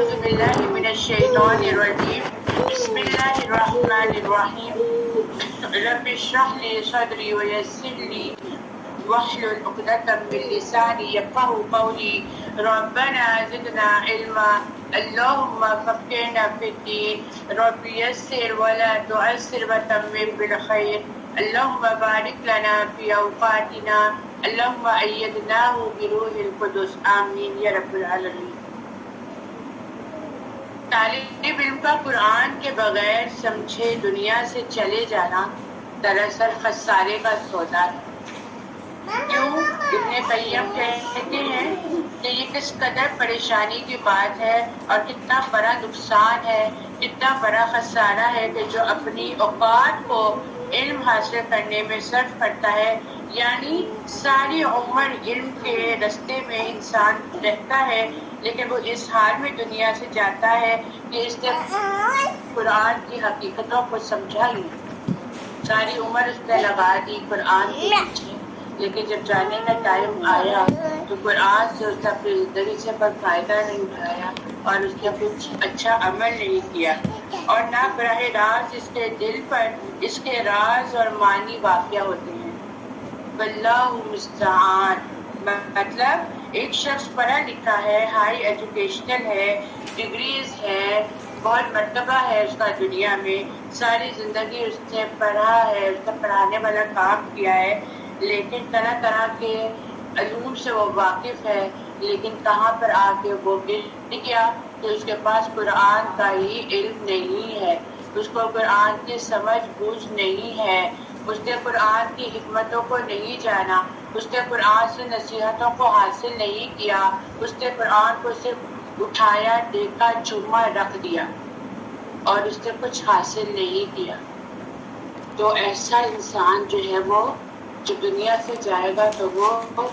أعوذ بالله من الشيطان الرجيم بسم الله الرحمن الرحيم رب اشرح لي صدري ويسر لي واحلل عقدة من لساني يفقهوا قولي ربنا زدنا علما اللهم فقهنا في الدين رب يسر ولا تعسر وتمم بالخير اللهم بارك لنا في أوقاتنا اللهم أيدناه بروح القدس آمين یا رب العالمین۔ طالب علم کا قرآن کے بغیر سمجھے دنیا سے چلے جانا دراصل خسارے کا سودا ہے۔ کیوں؟ ابن قیم کہتے ہیں کہ یہ کس قدر پریشانی کی بات ہے اور کتنا بڑا نقصان ہے، کتنا بڑا خسارہ ہے کہ جو اپنی اوقات کو علم حاصل کرنے میں صرف کرتا ہے، یعنی ساری عمر علم کے رستے میں انسان رہتا ہے لیکن وہ اس حال میں دنیا سے جاتا ہے کہ اس نے قرآن کی حقیقتوں کو سمجھا ہی نہیں۔ ساری عمر اس نے لگا دی قرآن کے پیچھے، لیکن جب جانے کا ٹائم آیا تو قرآن سے اس نے اپنی زندگی سے کوئی فائدہ نہیں اٹھایا اور اس نے کچھ اچھا عمل نہیں کیا، اور نہ براہ راست اس کے دل پر اس کے راز اور معنی واقع ہوتے ہیں۔ واللہ المستعان، مطلب ایک شخص پڑھا لکھا ہے، ہائی ایجوکیشنل ہے، ڈگریز ہے، بہت مرتبہ ہے اس کا دنیا میں، ساری زندگی اس نے پڑھا ہے، اس نے پڑھانے والا کام کیا ہے، لیکن طرح طرح کے علوم سے وہ واقف ہے، لیکن کہاں پر آ کے وہ گر گیا کہ اس کے پاس قرآن کا ہی علم نہیں ہے، اس کو قرآن کی سمجھ بوجھ نہیں ہے، اس نے قرآن کی حکمتوں کو نہیں جانا، اس نے قرآن سے نصیحتوں کو حاصل نہیں کیا، اس نے قرآن کو صرف اٹھایا، دیکھا، چوما، رکھ دیا اور اس نے کچھ حاصل نہیں کیا۔ تو ایسا انسان جو ہے وہ جو دنیا سے جائے گا تو وہ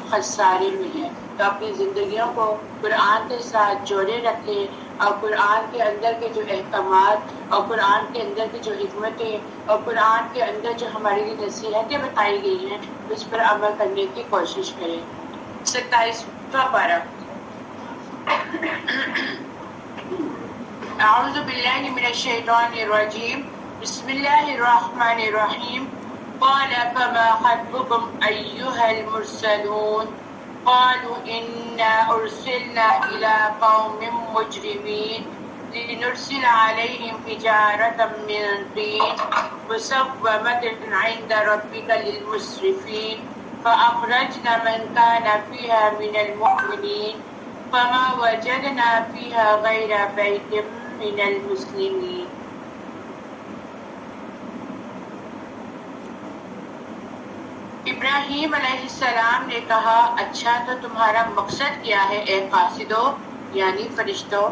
خسارے میں ہے۔ تو اپنی زندگیوں کو قرآن کے ساتھ جوڑے رکھیں اور قرآن کے اندر کے جو احکامات اور قرآن کے اندر کی جو حکمتیں اور قرآن کے اندر جو ہماری نصیحتیں بتائی گئی ہیں اس پر عمل کرنے کی کوشش کریں۔ 27واں پارہ۔ اعوذ باللہ من الشیطان الرجیم بسم اللہ الرحمن الرحیم قال فما خطبكم أيها المرسلون قالوا إنا أرسلنا إلى قوم مجرمين لنرسل عليهم حجارة من طين مسومة عند ربك للمسرفين فأخرجنا من كان فيها من المؤمنين فما وجدنا فيها غير بيت من المسلمين۔ ابراہیم علیہ السلام نے کہا اچھا تو تمہارا مقصد کیا ہے اے قاصدو یعنی فرشتوں؟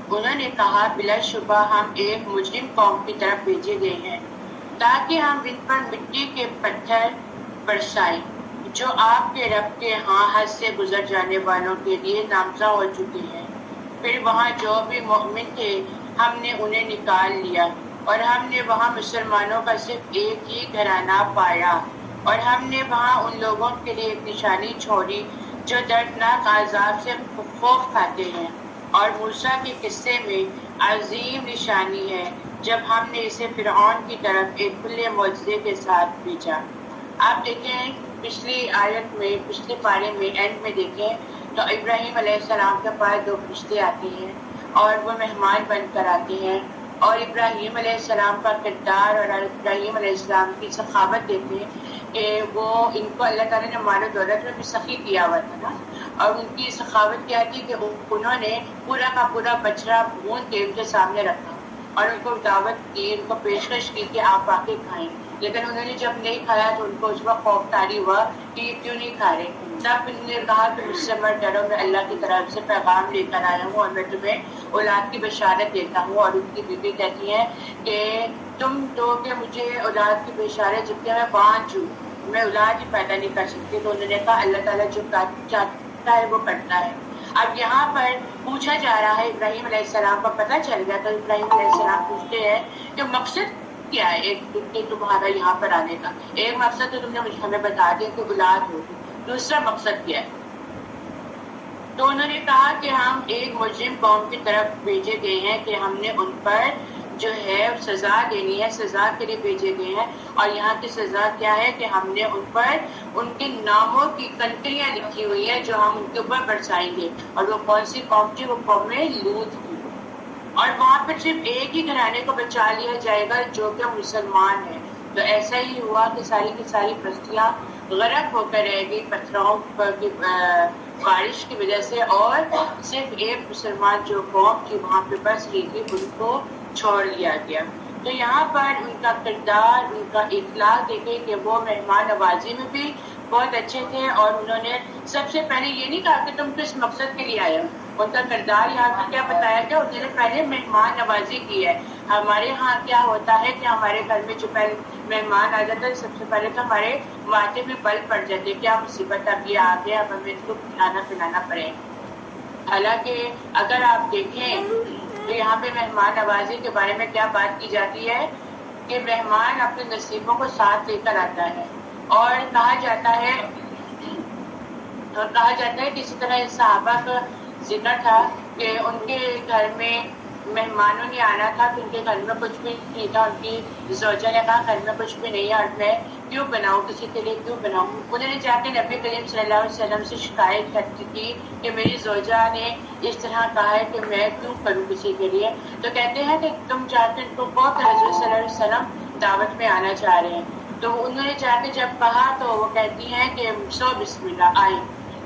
انہوں نے کہا بلا شبہ ہم ایک مجرم قوم کی طرف بھیجے گئے ہیں تاکہ ہم ان پر مٹی کے پتھر برسائیں جو آپ کے رب کے ہاں حد سے گزر جانے والوں کے لیے نامزد ہو چکے ہیں۔ پھر وہاں جو بھی مومن تھے ہم نے انہیں نکال لیا اور ہم نے وہاں مسلمانوں کا صرف ایک ہی گھرانہ پایا، اور ہم نے وہاں ان لوگوں کے لیے ایک نشانی چھوڑی جو دردناک عذاب سے خوف کھاتے ہیں، اور موسیٰ کے قصے میں عظیم نشانی ہے جب ہم نے اسے فرعون کی طرف ایک کھلے معجزے کے ساتھ بھیجا۔ آپ دیکھیں پچھلی آیت میں، پچھلے پارے میں اینڈ میں دیکھیں تو ابراہیم علیہ السلام کے پاس دو فرشتے آتے ہیں اور وہ مہمان بن کر آتے ہیں، اور ابراہیم علیہ السلام کا کردار اور ابراہیم علیہ السلام کی سخاوت دیکھتے ہیں کہ وہ ان کو اللہ تعالیٰ نے مال و دولت میں بھی سخی کیا ہوا تھا نا، اور ان کی سخاوت کیا تھی کہ انہوں نے پورا کا پورا بچڑا بھون کے ان کے سامنے رکھا اور ان کو دعوت کی، ان کو پیشکش کی کہ آپ آ کے کھائیں، لیکن انہوں نے جب نہیں کھایا تو ان کو اس وقت خوف طاری ہوا کہ یہ کیوں نہیں کھا رہے۔ تب انہوں نے کہا کہ مجھ سے مت ڈرو، میں اللہ کی طرف سے پیغام لے کر آیا ہوں اور میں تمہیں اولاد کی بشارت دیتا ہوں۔ اور ان کی بیوی کہتی ہیں کہ تم دو کہ مجھے اولاد کی بشارت جبکہ میں باندھ ہوں، میں اولاد ہی پیدا نہیں کر سکتی۔ تو انہوں نے کہا اللہ تعالیٰ جو چاہتا ہے وہ کرتا ہے۔ اب یہاں پر پوچھا جا رہا ہے، ابراہیم علیہ السلام کو پتہ چل گیا تو ابراہیم علیہ السلام پوچھتے ہیں کہ مقصد کیا ہے ایک تمہارا یہاں پر آنے کا؟ ایک مقصد تو تم نے ہمیں بتا دیا کہ اولاد ہوگی، دوسرا مقصد کیا ہے؟ تو انہوں نے کہا کہ ہم ایک مجرم قوم کی طرف بھیجے گئے ہیں کہ ہم نے ان پر جو ہے سزا دینی ہے، سزا کے لیے بھیجے گئے ہیں، اور یہاں کی سزا کیا ہے کہ ہم نے ان پر ان کے ناموں کی کنکریاں لکھی ہوئی ہیں جو ہم ان کے اوپر برسائیں گے، اور وہ کون سی قوم تھی؟ وہ قوم لوط تھی، اور وہاں پر صرف ایک ہی گھرانے کو بچا لیا جائے گا جو کہ مسلمان ہے۔ تو ایسا ہی ہوا کہ ساری کی ساری بستیاں غرق ہو کر رہ گئی پتھروں کی بارش کی وجہ سے، اور صرف ایک مسلمان جو قوم تھی وہاں پہ بس رہی تھی، ان کو چھوڑ لیا گیا۔ تو یہاں پر ان کا کردار، ان کا اخلاق دیکھیں کہ وہ مہمان نوازی میں بھی بہت اچھے تھے، اور انہوں نے سب سے پہلے یہ نہیں کہا کہ تم کس مقصد کے لیے آئے ہو، ان کا کردار یہاں پہ کیا بتایا گیا، انہوں نے پہلے مہمان نوازی کی ہے۔ ہمارے ہاں کیا ہوتا ہے کہ ہمارے گھر میں جو پہلے مہمان آ جاتا ہے سب سے پہلے تو ہمارے ماتھے میں بل پڑ جاتے، کیا مصیبت اب یہ آ گیا، اب ہمیں اس کو کھلانا پلانا پڑے۔ حالانکہ اگر آپ دیکھیں تو یہاں پہ مہمان نوازی کے بارے میں کیا بات کی جاتی ہے کہ مہمان اپنے نصیبوں کو ساتھ لے کر آتا ہے، اور کہا جاتا ہے کہ اسی طرح صحابہ کا ذکر تھا کہ ان کے گھر میں مہمانوں نے آنا تھا تو ان کے گھر میں کچھ بھی نہیں تھا، ان کی زوجہ نے کہا گھر میں کچھ بھی نہیں ہے اور میں کیوں بناؤں، کسی کے لیے کیوں بناؤں۔ انہوں نے جا کے نبی کریم صلی اللہ علیہ وسلم سے شکایت کرتی تھی کہ میری زوجہ نے اس طرح کہا ہے کہ میں کیوں کروں کسی کے لیے، تو کہتے ہیں کہ تم جا کے ان کو کہو کہ حضرت صلی اللہ علیہ وسلم دعوت میں آنا چاہ رہے ہیں۔ تو انہوں نے جا کے جب کہا تو وہ کہتی ہیں کہ سو بسم اللہ آئیں،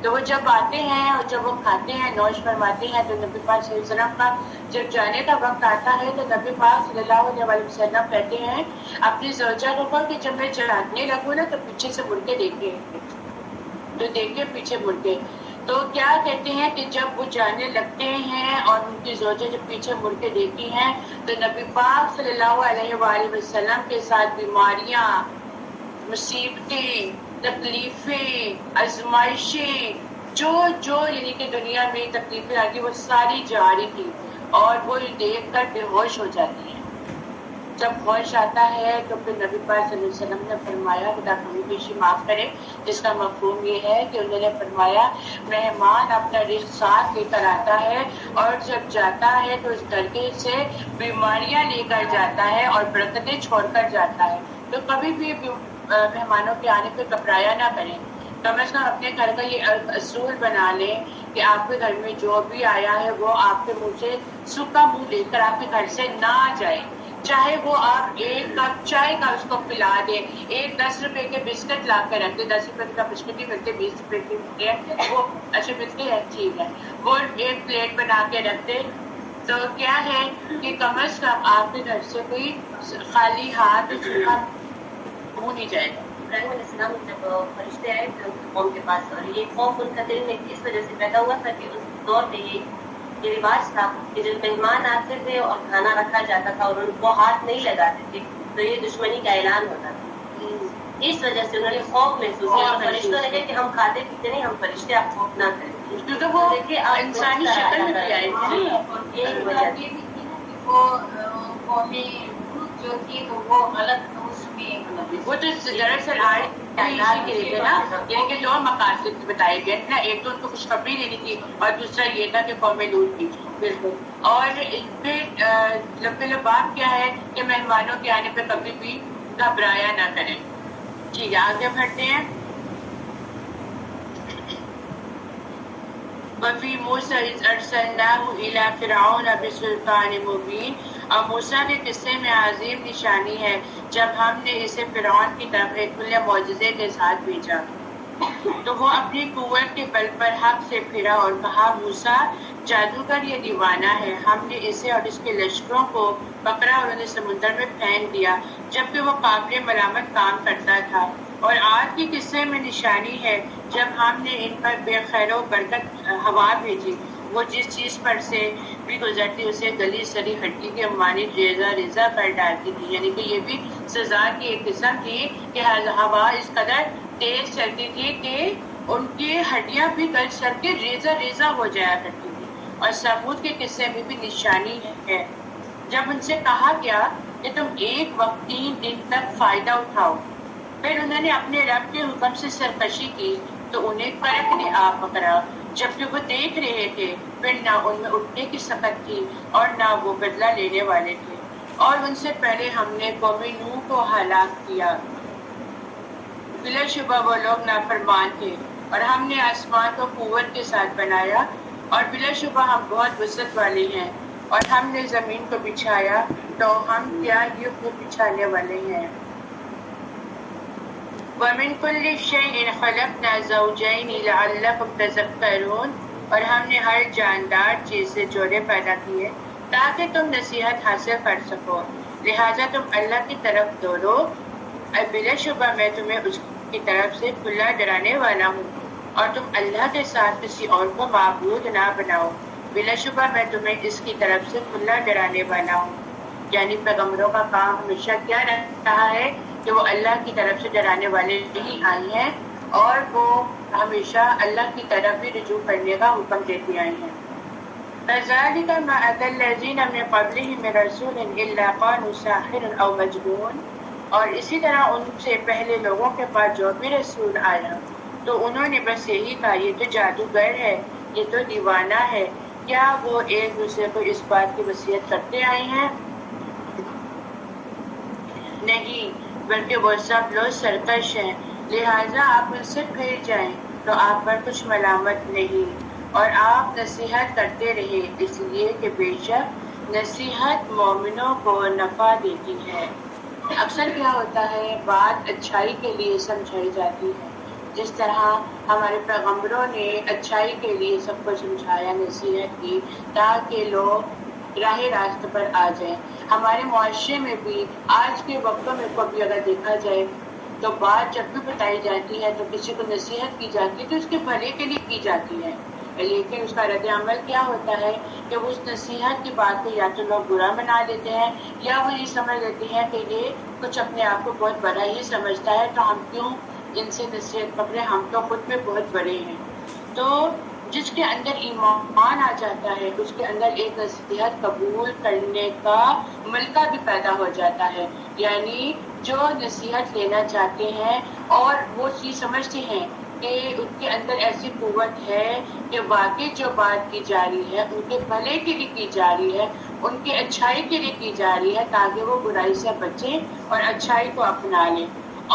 تو وہ جب آتے ہیں اور جب وہ کھاتے ہیں نوش فرماتے ہیں تو نبی پاک صلی اللہ علیہ وسلم کا جب جانے کا وقت آتا ہے تو نبی پاک صلی اللہ علیہ وسلم کہتے ہیں اپنی زوجہ کو کہ جب میں چڑھانے لگوں نا تو پیچھے سے مڑ کے دیکھے، تو دیکھے پیچھے مڑ کے، تو کیا کہتے ہیں کہ جب وہ جانے لگتے ہیں اور ان کی زوجہ جب پیچھے مڑ کے دیکھی ہیں تو نبی پاک صلی اللہ علیہ وآلہ وسلم کے ساتھ بیماریاں، مصیبتیں، تکلیفیں، آزمائشیں، جو یعنی کہ دنیا میں تکلیفیں آتی وہ ساری جاری تھی، اور وہ دیکھ کر بے ہوش ہو جاتی ہیں۔ جب ہوش آتا ہے تو پھر نبی پاک صلی اللہ علیہ وسلم نے فرمایا خدا کمی بیشی معاف کرے، جس کا مفہوم یہ ہے کہ انہوں نے فرمایا مہمان اپنا رزق ساتھ لے کر آتا ہے اور جب جاتا ہے تو اس گھر کے سے بیماریاں لے کر جاتا ہے اور برکتیں چھوڑ کر جاتا ہے۔ تو کبھی بھی مہمانوں کے آنے پہ گھبرایا نہ کریں، کم از کم اپنے گھر کا یہ اصول بنا لیں کہ آپ کے گھر میں جو بھی آیا ہے وہ آپ کے منہ سے سوکھا منہ لے کر آپ کے گھر سے نہ جائے، چاہے وہ آپ ایک کپ چائے کا اس کو پلا دیں، ایک 10 روپے کے بسکٹ لا کر رکھ دیں، 10 روپے کا بسکٹ ہی ملتے، 20 روپے کے ملتے ہیں وہ اچھے ملتے ہیں، ٹھیک ہے، وہ ایک پلیٹ بنا کے رکھ دیں، تو کیا ہے کہ کم از کم آپ کے گھر سے کوئی خالی ہاتھ سوکھا منہ نہیں جائے گا۔ ابراہیم علیہ السلام جب فرشتے آئے تھے ان کی قوم کے پاس، اور یہ خوف ان کا دل میں اس وجہ سے پیدا ہوا تھا کہ اس دور میں یہ رواج تھا کہ جب مہمان آتے تھے اور کھانا رکھا جاتا تھا اور ان کو ہاتھ نہیں لگاتے تھے تو یہ دشمنی کا اعلان ہوتا تھا۔ اس وجہ سے انہوں نے خوف محسوس کیا، تو فرشتوں نے کہا کہ ہم کھاتے پیتے نہیں، ہم فرشتے آپ خوف نہ کریں، کیونکہ وہ انسانی شکل میں بھی آئے تھے، یہی وجہ تھی۔ وہ قومی جو تھی تو وہ غلط اس میں وہ تو دراصل آئے اسی کے لیے نا، یعنی کہ دو مقاصد بتائے گئے نا، ایک تو ان کو خوشخبری دینی تھی اور دوسرا یہ تھا کہ قوم لوط تھی، بالکل۔ اور پھر بات کیا ہے کہ مہمانوں کے آنے پہ کبھی بھی گھبرایا نہ کریں۔ ٹھیک ہے، آگے بڑھتے ہیں۔ وفی موسیٰ اذ ارسلناہ الی فرعون بسلطان مبین، اور موسیٰ کے قصے میں عظیم نشانی ہے جب ہم نے اسے فرعون کی طرف ایک کھلے معجزے کے ساتھ بھیجا، تو وہ اپنی قوت کے بل پر حق سے پھرا اور کہا موسیٰ جادوگر یہ دیوانہ ہے۔ ہم نے اسے اور اس کے لشکروں کو پکڑا اور انہیں سمندر میں پھینک دیا جبکہ وہ قابل ملامت کام کرتا تھا، اور آج کے قصے میں نشانی ہے جب ہم نے ان پر بے خیر و برکت ہوا بھیجی، وہ جس چیز پر سے بھی گزرتی اسے گلی سڑی ہڈی کے مانند ریزہ ریزہ کر ڈالتی تھی، یعنی کہ یہ بھی سزا کی ایک قسم تھی کہ ہوا اس قدر تیز چلتی تھی کہ ان کی ہڈیاں بھی گل سڑ کے ریزہ ریزہ ہو جایا کرتی تھی۔ اور ثمود کے قصے میں بھی نشانی ہے، جب ان سے کہا گیا کہ تم ایک وقت 3 دن تک فائدہ اٹھاؤ، پھر انہوں نے اپنے رب کے حکم سے سرکشی کی تو انہیں کرک نے آ پکڑا، جبکہ وہ دیکھ رہے تھے پھر نہ ان میں اٹھنے کی سخت تھی اور نہ وہ بدلہ لینے والے تھے، اور ان سے پہلے ہم نے قوم نوح کو ہلاک کیا۔ بلا شبہ وہ لوگ نافرمان تھے، اور ہم نے آسمان کو قوت کے ساتھ بنایا، اور بلا شبہ ہم بہت وسعت والے ہیں، اور ہم نے زمین کو بچھایا تو ہم کیا ہی کو بچھانے والے ہیں۔ وَمِن كُلِّ شَيْءٍ خَلَقْنَا زَوْجَيْنِ لَعَلَّكُمْ تَذَكَّرُونَ، اور ہم نے ہر جاندار چیز سے جوڑے پیدا کیے تاکہ تم نصیحت حاصل کر سکو، لہٰذا تم اللہ کی طرف دوڑو، اور بلا شبہ میں تمہیں اس کی طرف سے کھلا ڈرانے والا ہوں، اور تم اللہ کے ساتھ کسی اور کو معبود نہ بناؤ، بلا شبہ میں تمہیں اس کی طرف سے کھلا ڈرانے والا ہوں۔ یعنی پیغمبروں کا کام ہمیشہ کیا رہا ہے کہ وہ اللہ کی طرف سے ڈرانے والے ہی آئے ہیں، اور وہ ہمیشہ اللہ کی طرف بھی رجوع کرنے کا حکم دیتی آئی ہیں۔ كَذَلِكَ مَا أَتَى الَّذِينَ مِن قَبْلِهِم مِّن رَّسُولٍ إِلَّا قَالُوا سَاحِرٌ أَوْ مَجْنُونٌ، اور اسی طرح ان سے پہلے لوگوں کے پاس جو بھی رسول آیا تو انہوں نے بس یہی کہا یہ تو جادوگر ہے، یہ تو دیوانہ ہے۔ کیا وہ ایک دوسرے کو اس بات کی وصیت کرتے آئے ہیں؟ نہیں، بلکہ وہ سب لوگ سرکش ہیں، لہٰذا آپ ان سے پھر جائیں تو آپ پر کچھ ملامت نہیں، اور آپ نصیحت کرتے رہے، اس لیے کہ بے شک نصیحت مومنوں کو نفع دیتی ہے۔ اکثر کیا ہوتا ہے، بات اچھائی کے لیے سمجھائی جاتی ہے، جس طرح ہمارے پیغمبروں نے اچھائی کے لیے سب کو سمجھایا، نصیحت کی تاکہ لوگ راہ راست پر آ جائیں۔ ہمارے معاشرے میں بھی آج کے وقتوں میں کبھی اگر دیکھا جائے تو بات جب بھی بتائی جاتی ہے تو کسی کو نصیحت کی جاتی ہے تو اس کے بھلے کے لیے کی جاتی ہے، لیکن اس کا رد عمل کیا ہوتا ہے کہ وہ اس نصیحت کی بات کو یا تو لوگ برا بنا لیتے ہیں یا وہ یہ سمجھ لیتے ہیں کہ یہ کچھ اپنے آپ کو بہت بڑا ہی سمجھتا ہے تو ہم کیوں ان سے نصیحت پکڑے، ہم تو خود میں بہت بڑے ہیں۔ تو جس کے اندر ایمان آ جاتا ہے اس کے اندر ایک نصیحت قبول کرنے کا ملکہ بھی پیدا ہو جاتا ہے، یعنی جو نصیحت لینا چاہتے ہیں اور وہ چیز سمجھتے ہیں کہ ان کے اندر ایسی قوت ہے کہ واقعی جو بات کی جا رہی ہے ان کے بھلے کے لیے کی جا رہی ہے، ان کی اچھائی کے لیے کی جا رہی ہے تاکہ وہ برائی سے بچیں اور اچھائی کو اپنا لیں،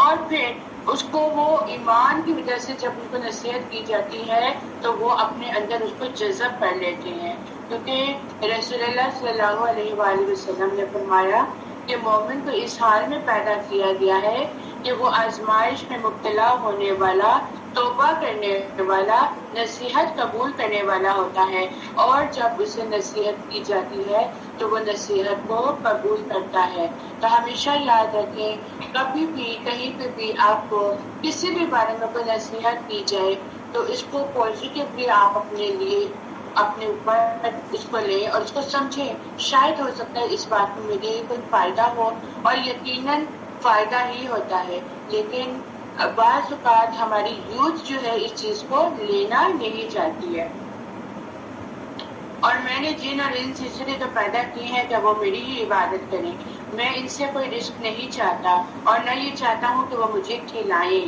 اور پھر اس کو وہ ایمان کی وجہ سے جب ان کو نصیحت کی جاتی ہے تو وہ اپنے اندر اس کو جذب کر لیتے ہیں، کیونکہ رسول اللہ صلی اللہ علیہ وآلہ وسلم نے فرمایا کہ مومن کو اس حال میں پیدا کیا گیا ہے کہ وہ آزمائش میں مبتلا ہونے والا، توبہ کرنے والا، نصیحت قبول کرنے والا ہوتا ہے، اور جب اسے نصیحت کی جاتی ہے تو وہ نصیحت کو قبول کرتا ہے۔ تو ہمیشہ یاد رکھیں، کبھی بھی کہیں پہ بھی آپ کو کسی بھی بارے میں کوئی نصیحت کی جائے تو اس کو پازیٹیولی آپ اپنے لیے اپنے اوپر اس کو لیں اور اس کو سمجھیں، شاید ہو سکتا ہے اس بات میں مجھے کوئی فائدہ ہو، اور یقیناً فائدہ ہی ہوتا ہے، لیکن بعض اوقات ہماری یوتھ جو ہے اس چیز کو لینا نہیں چاہتی ہے، اور میں نے جن اور انس اس لیے تو پیدا کی ہیں کہ وہ میری ہی عبادت کریں، میں ان سے کوئی رزق نہیں چاہتا اور نہ یہ چاہتا ہوں کہ وہ مجھے کھلائیں۔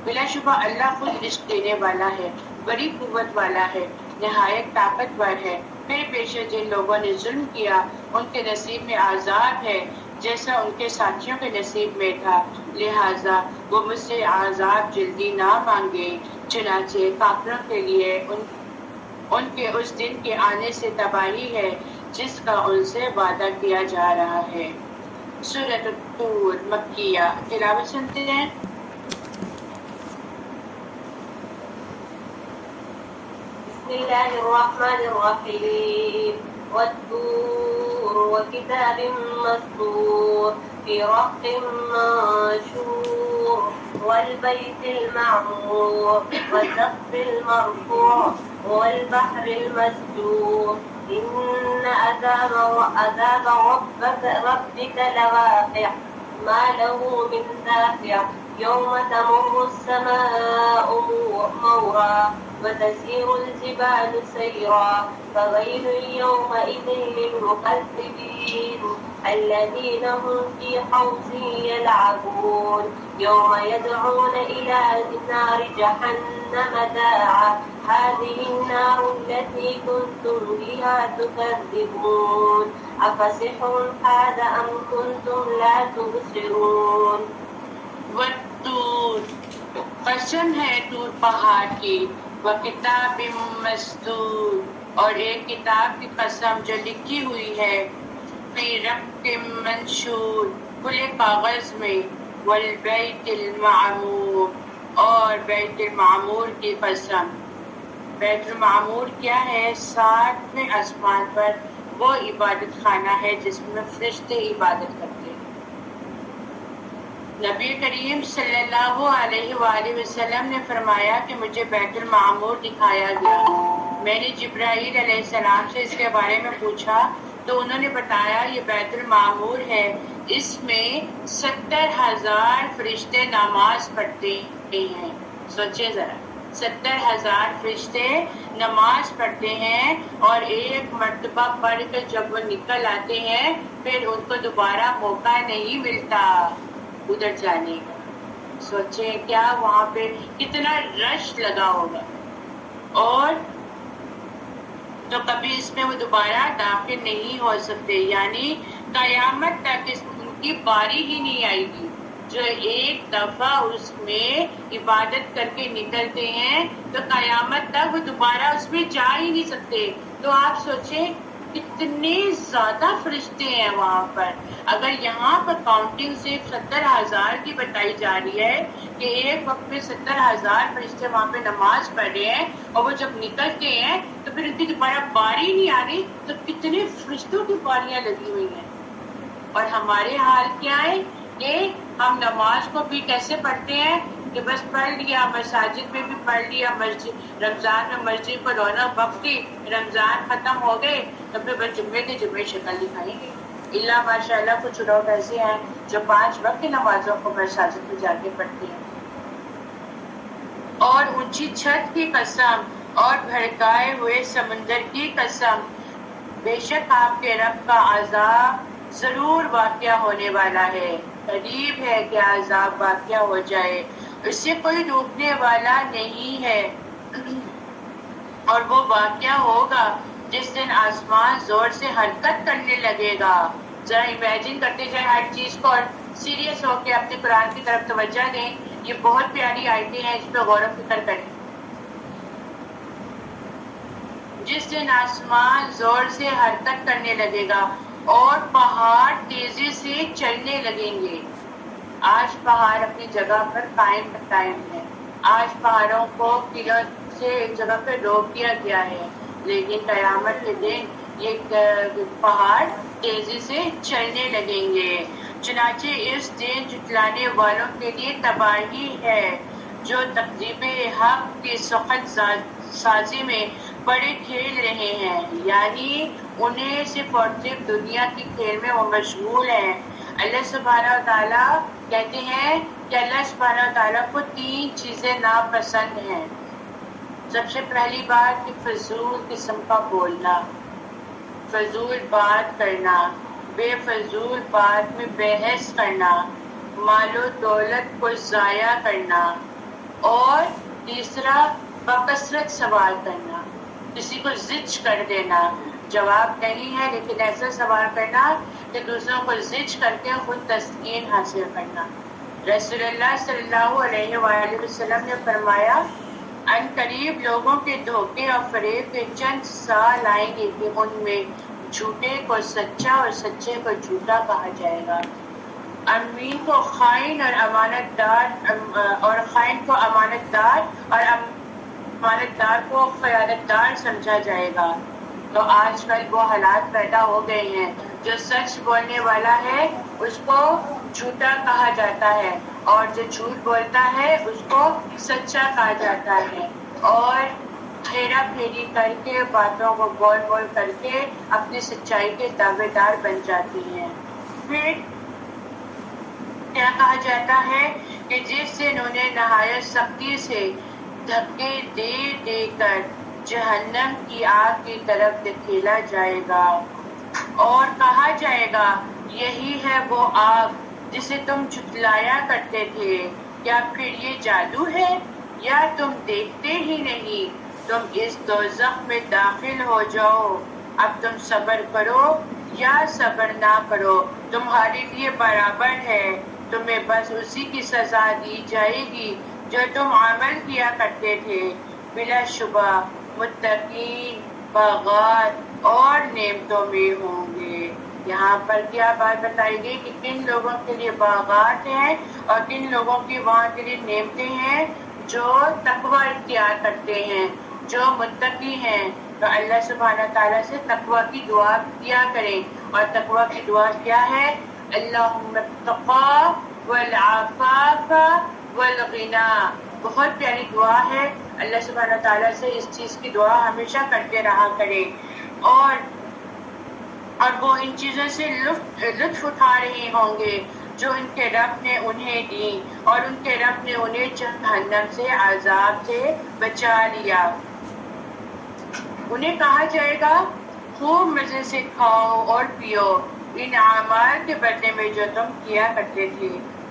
بلا شبہ اللہ خود رزق دینے والا ہے، بڑی قوت والا ہے، نہایت طاقتور ہے، پھر پیشے جن لوگوں نے ظلم کیا ان کے نصیب میں عذاب ہے جیسا ان کے ساتھیوں کے نصیب میں تھا، لہٰذا وہ مجھ سے عذاب جلدی نہ مانگے، چنانچہ کافروں کے لیے ان کے اس دن کے آنے سے تباہی ہے جس کا ان سے وعدہ کیا جا رہا ہے۔ سورۃ الطور مکیہ، تلاوت سنتے ہیں۔ بسم الله الرحمن الرحيم والطور وكتاب مسطور في رق منشور والبيت المعمور والسقف المرفوع والبحر المسجور إن عذاب ربك لواقع ما له من دافع يوم تمر السماء مورا وتسير الجبال سيرا فويل يومئذ للمكذبين الذين هم في خوض يلعبون يوم يدعون إلى نار جهنم متاعا هذه النار التي كنتم بها تكذبون أفسحر هذا أم كنتم لا تبصرون والطور، قسم ہے طور پہاڑ کی، وکتاب مسطور، اور ایک کتاب کی قسم جو لکھی ہوئی ہے، فی رق منشور، کھلے کاغذ میں، والبیت المعمور، اور بیت المعمور کی قسم۔ بیت المعمور کیا ہے؟ 7ویں آسمان پر وہ عبادت خانہ ہے جس میں فرشتے عبادت کرتے ہیں۔ نبی کریم صلی اللہ علیہ وآلہ وسلم نے فرمایا کہ مجھے بیت المعمور دکھایا گیا۔ میں نے جبرائیل علیہ السلام سے اس کے بارے میں پوچھا تو انہوں نے بتایا یہ بیت المعمور ہے، اس میں 70,000 فرشتے نماز پڑھتے ہیں۔ سوچیں ذرا، 70,000 فرشتے نماز پڑھتے ہیں اور ایک مرتبہ پڑھ کر جب وہ نکل آتے ہیں پھر ان کو دوبارہ موقع نہیں ملتا ادھر جانے کا۔ سوچیں کیا وہاں پہ کتنا رش لگا ہوگا، اور تو کبھی اس میں وہ دوبارہ داخل نہیں ہو سکتے، یعنی قیامت تک ان کی باری ہی نہیں آئے گی۔ جو ایک دفعہ اس میں عبادت کر کے نکلتے ہیں تو قیامت تک وہ دوبارہ اس میں جا ہی نہیں سکتے۔ تو آپ سوچیں کتنے زیادہ فرشتے ہیں وہاں پر۔ اگر یہاں پر کاؤنٹنگ صرف 70,000 کی بتائی جا رہی ہے کہ ایک وقت میں 70,000 فرشتے وہاں پہ نماز پڑھ رہے ہیں اور وہ جب نکلتے ہیں تو پھر ان کی دوبارہ باری نہیں آ رہی، تو کتنے فرشتوں کی باریاں لگی ہوئی ہیں۔ اور ہمارے حال کیا ہے کہ ہم نماز کو بھی کیسے پڑھتے ہیں کہ بس پڑھ لیا، مساجد میں بھی پڑھ لیا، مسجد رمضان میں مسجد کو رونق بخشی، رمضان ختم ہو گئے تو پھر بس جمعے کے جمعے شکل دکھائیں گے۔ اللہ ماشاء اللہ کچھ لوگ ایسے ہیں جو 5 وقت کی نمازوں کو مساجد میں جا کے پڑھتے ہیں۔ اور اونچی چھت کی قسم اور بھڑکائے ہوئے سمندر کی قسم، بے شک آپ کے رب کا عذاب ضرور واقعہ ہونے والا ہے، قریب ہے کہ عذاب واقعہ ہو جائے، اس سے کوئی روکنے والا نہیں ہے۔ اور وہ واقعہ ہوگا جس دن آسمان زور سے حرکت کرنے لگے گا۔ ذرا امیجن کرتے جائیں ہر چیز کو اور سیریس ہو کے اپنے قرآن کی طرف توجہ دیں۔ یہ بہت پیاری آیتیں ہیں، اس پہ غور و فکر کریں۔ جس دن آسمان زور سے حرکت کرنے لگے گا اور پہاڑ تیزی سے چلنے لگیں گے۔ آج پہاڑ اپنی جگہ پر قائم ہے، آج پہاڑوں کو قلعوں سے ایک جگہ پہ روک دیا گیا ہے، لیکن قیامت کے دن یہ پہاڑ تیزی سے چلنے لگیں گے۔ چنانچہ اس دن جھٹلانے والوں کے لیے تباہی ہے جو تکذیب حق کی سخت سازی میں بڑے کھیل رہے ہیں، یعنی انہیں صرف اور صرف دنیا کے کھیل میں وہ مشغول ہیں۔ اللہ سبحانہ و تعالیٰ کہتے ہیں کہ اللہ سبحانہ و تعالیٰ کو 3 چیزیں ناپسند ہیں۔ سب سے پہلی بات کہ فضول قسم کا بولنا، فضول بات کرنا، بے فضول بات میں بحث کرنا، مال و دولت کو ضائع کرنا، اور تیسرا بکثرت سوال کرنا، کسی کو زج کر دینا، جواب نہیں ہے لیکن ایسا سوال کرنا کہ دوسروں کو زج کر کے خود تسکین حاصل کرنا۔ رسول اللہ صلی اللہ علیہ وآلہ وسلم نے فرمایا ان قریب لوگوں کے دھوکے اور فریب کے چند سال آئیں گے کہ ان میں جھوٹے کو سچا اور سچے کو جھوٹا کہا جائے گا، امین کو خائن اور امانت دار اور خائن کو امانت دار اور امانت دار کو خیانت دار سمجھا جائے گا۔ تو آج کل وہ حالات پیدا ہو گئے ہیں، جو سچ بولنے والا ہے اس کو جھوٹا کہا جاتا ہے، اور جو جھوٹ بولتا ہے اس کو سچا کہا جاتا ہے، اور پھیرا پھیری کر کے باتوں کو بول بول کر کے اپنی سچائی کے دعوے دار بن جاتی ہیں۔ پھر کیا کہا جاتا ہے کہ جس دن انہیں نہایت سختی سے دھکے دے دے کر جہنم کی آگ کی طرف دھکیلا جائے گا اور کہا جائے گا یہی ہے وہ آگ جسے تم جھٹلایا کرتے تھے، کیا پھر یہ جادو ہے؟ یا تم دیکھتے ہی نہیں تم اس دوزخ میں داخل ہو جاؤ، اب تم صبر کرو یا صبر نہ کرو، تمہارے لیے برابر ہے، تمہیں بس اسی کی سزا دی جائے گی جو تم عمل کیا کرتے تھے، بلا شبہ متقین باغات اور نعمتوں میں ہوں گے۔ یہاں پر کیا بات بتائی گئی کہ کن لوگوں کے لیے باغات ہیں اور کن لوگوں کی وہاں کے لیے نعمتیں ہیں، جو تقوی اختیار کرتے ہیں، جو متقی ہیں۔ تو اللہ سبحانہ تعالیٰ سے تقوی کی دعا کیا کریں، اور تقوی کی دعا کیا ہے؟ اللہم التقوی والعفاف والغنا۔ بہت پیاری دعا ہے، اللہ سبحانہ تعالیٰ سے اس چیز کی دعا ہمیشہ کرتے رہا کریں، اور وہ ان چیزوں سے لطف اٹھا رہے ہوں گے جو ان کے رب نے انہیں دی، اور ان کے رب نے انہیں جہنم سے عذاب سے بچا لیا۔ انہیں کہا جائے گا خوب مزے سے کھاؤ اور پیو ان اعمال کے بدلے میں جو تم کیا کرتے تھے،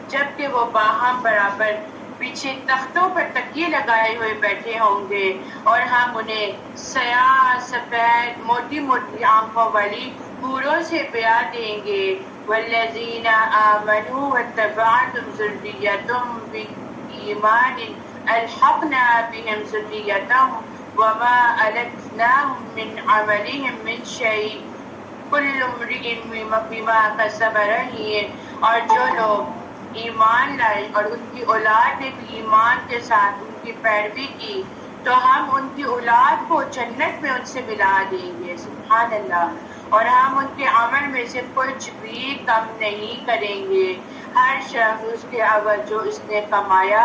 جبکہ وہ باہم برابر پیچھے تختوں پر تکیے لگائے ہوئے بیٹھے ہوں گے، اور ہم انہیں سیاہ سفید موٹی موٹی آنکھوں والی حوروں سے بیاہ دیں گے۔ والذین آمنوا واتبعتهم ذریتهم بإیمان الحقنا بهم ذریتهم وما ألتناهم من عملهم من شيء كل امرئ بما كسب رهين۔ اور جو لوگ ایمان لائے اور ان کی اولاد نے بھی ایمان کے ساتھ ان کی پیروی کی، تو ہم ان کی اولاد کو جنت میں ان سے ملا دیں گے۔ سبحان اللہ۔ اور ہم ان کے عمل میں سے کچھ بھی کم نہیں کریں گے۔ ہر شخص اس کے عوض جو اس نے کمایا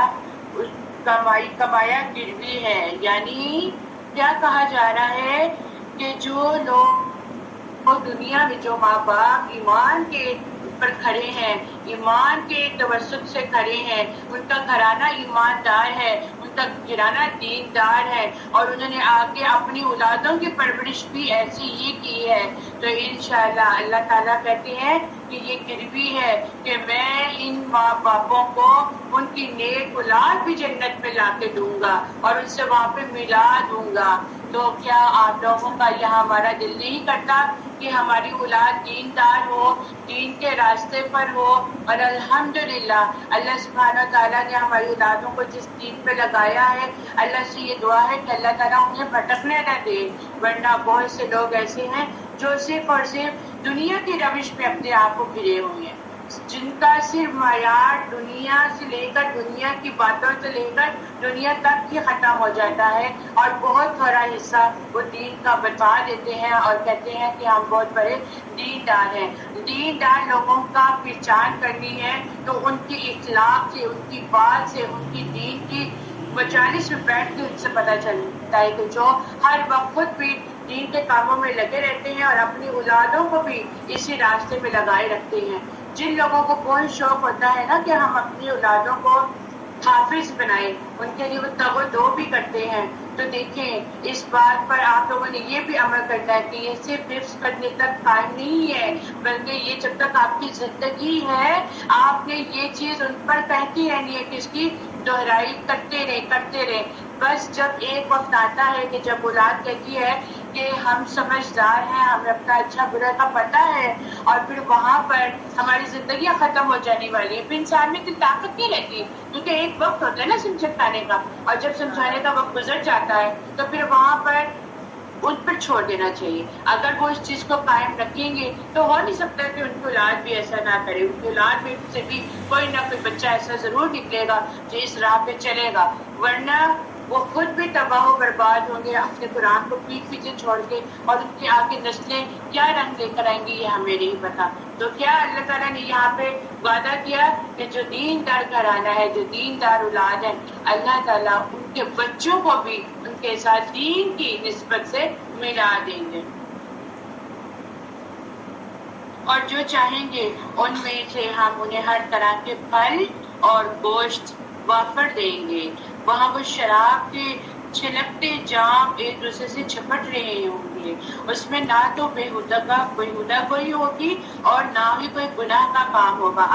گروی ہے۔ یعنی کیا کہا جا رہا ہے کہ جو لوگ دنیا میں جو ماں باپ ایمان کے پر کھڑے ہیں، ایمان کے توسط سے کھڑے ہیں، ان کا گھرانہ ایماندار ہے، ان کا گھرانہ دیندار ہے، اور انہوں نے آگے اپنی اولادوں کی پرورش بھی ایسی ہی کی ہے، تو انشاءاللہ اللہ تعالیٰ کہتے ہیں کہ یہ گروی ہے کہ میں ان ماں باپوں کو ان کی نیک اولاد بھی جنت میں لا کے دوں گا اور ان سے وہاں پہ ملا دوں گا۔ تو کیا آپ لوگوں کا یہاں ہمارا دل نہیں کرتا کہ ہماری اولاد دیندار ہو، دین کے راستے پر ہو؟ اور الحمدللہ اللہ سبحانہ تعالیٰ نے ہماری اولادوں کو جس دین پہ لگایا ہے، اللہ سے یہ دعا ہے کہ اللہ تعالیٰ انہیں بھٹکنے نہ دے، ورنہ بہت سے لوگ ایسے ہیں جو صرف اور صرف دنیا کی روش پہ اپنے آپ کو گھرے ہوئے ہیں، جن کا صرف معیار دنیا سے لے کر، دنیا کی باتوں سے لے کر دنیا تک ہی ختم ہو جاتا ہے، اور بہت تھوڑا حصہ وہ دین کا بتا دیتے ہیں اور کہتے ہیں کہ ہم بہت بڑے دیندار ہیں۔ دیندار لوگوں کا پہچان کرنی ہے تو ان کی اخلاق سے، ان کی بات سے، ان کی دین کی مجالس میں بیٹھ کے ان سے پتہ چلتا ہے کہ جو ہر وقت خود بھی دین کے کاموں میں لگے رہتے ہیں اور اپنی اولادوں کو بھی اسی راستے میں لگائے رکھتے ہیں۔ جن لوگوں کو کوئی شوق ہوتا ہے نا کہ ہم اپنی اولادوں کو حافظ بنائیں، ان کے لیے وہ تغدو بھی کرتے ہیں، تو دیکھیں اس بات پر آپ لوگوں نے یہ بھی عمل کرنا ہے کہ یہ صرف حفظ کرنے تک قائم نہیں ہے، بلکہ یہ جب تک آپ کی زندگی ہے آپ نے یہ چیز ان پر کہتی رہنی ہے کہ اس کی دہرائی کرتے رہے۔ بس جب ایک وقت آتا ہے کہ جب اولاد کہتی ہے کہ ہم سمجھدار ہیں، ہمیں اپنا اچھا برا کا پتہ ہے، اور پھر وہاں پر ہماری زندگیاں ختم ہو جانے والی ہیں، پھر انسان میں اتنی طاقت نہیں رہتی، کیونکہ ایک وقت ہوتا ہے نا سمجھانے کا، اور جب سمجھانے کا وقت گزر جاتا ہے تو پھر وہاں پر ان پر چھوڑ دینا چاہیے۔ اگر وہ اس چیز کو قائم رکھیں گے تو ہو نہیں سکتا کہ ان کی اولاد بھی ایسا نہ کرے، ان کی اولاد میں سے بھی کوئی نہ کوئی بچہ ایسا ضرور نکلے گا جو اس راہ پہ چلے گا، ورنہ وہ خود بھی تباہ و برباد ہوں گے اپنے قرآن کو پیٹ پیچھے چھوڑ کے، اور ان کی آگے نسلیں کیا رنگ لے کر آئیں گی یہ ہمیں نہیں پتا۔ تو کیا اللہ تعالیٰ نے یہاں پہ وعدہ کیا کہ جو دیندار گھرانہ ہے، جو دیندار اولاد ہے، اللہ تعالیٰ ان کے بچوں کو بھی ان کے ساتھ دین کی نسبت سے ملا دیں گے، اور جو چاہیں گے ان میں سے ہم انہیں ہر طرح کے پھل اور گوشت وافر دیں گے۔ وہاں وہ شراب کے چھلکتے جام ایک دوسرے سے چھپٹ رہے ہوں گے، اس میں نہ تو بےہودہ کوئی ہوگی اور نہ ہی کوئی گناہ کا کام ہوگا۔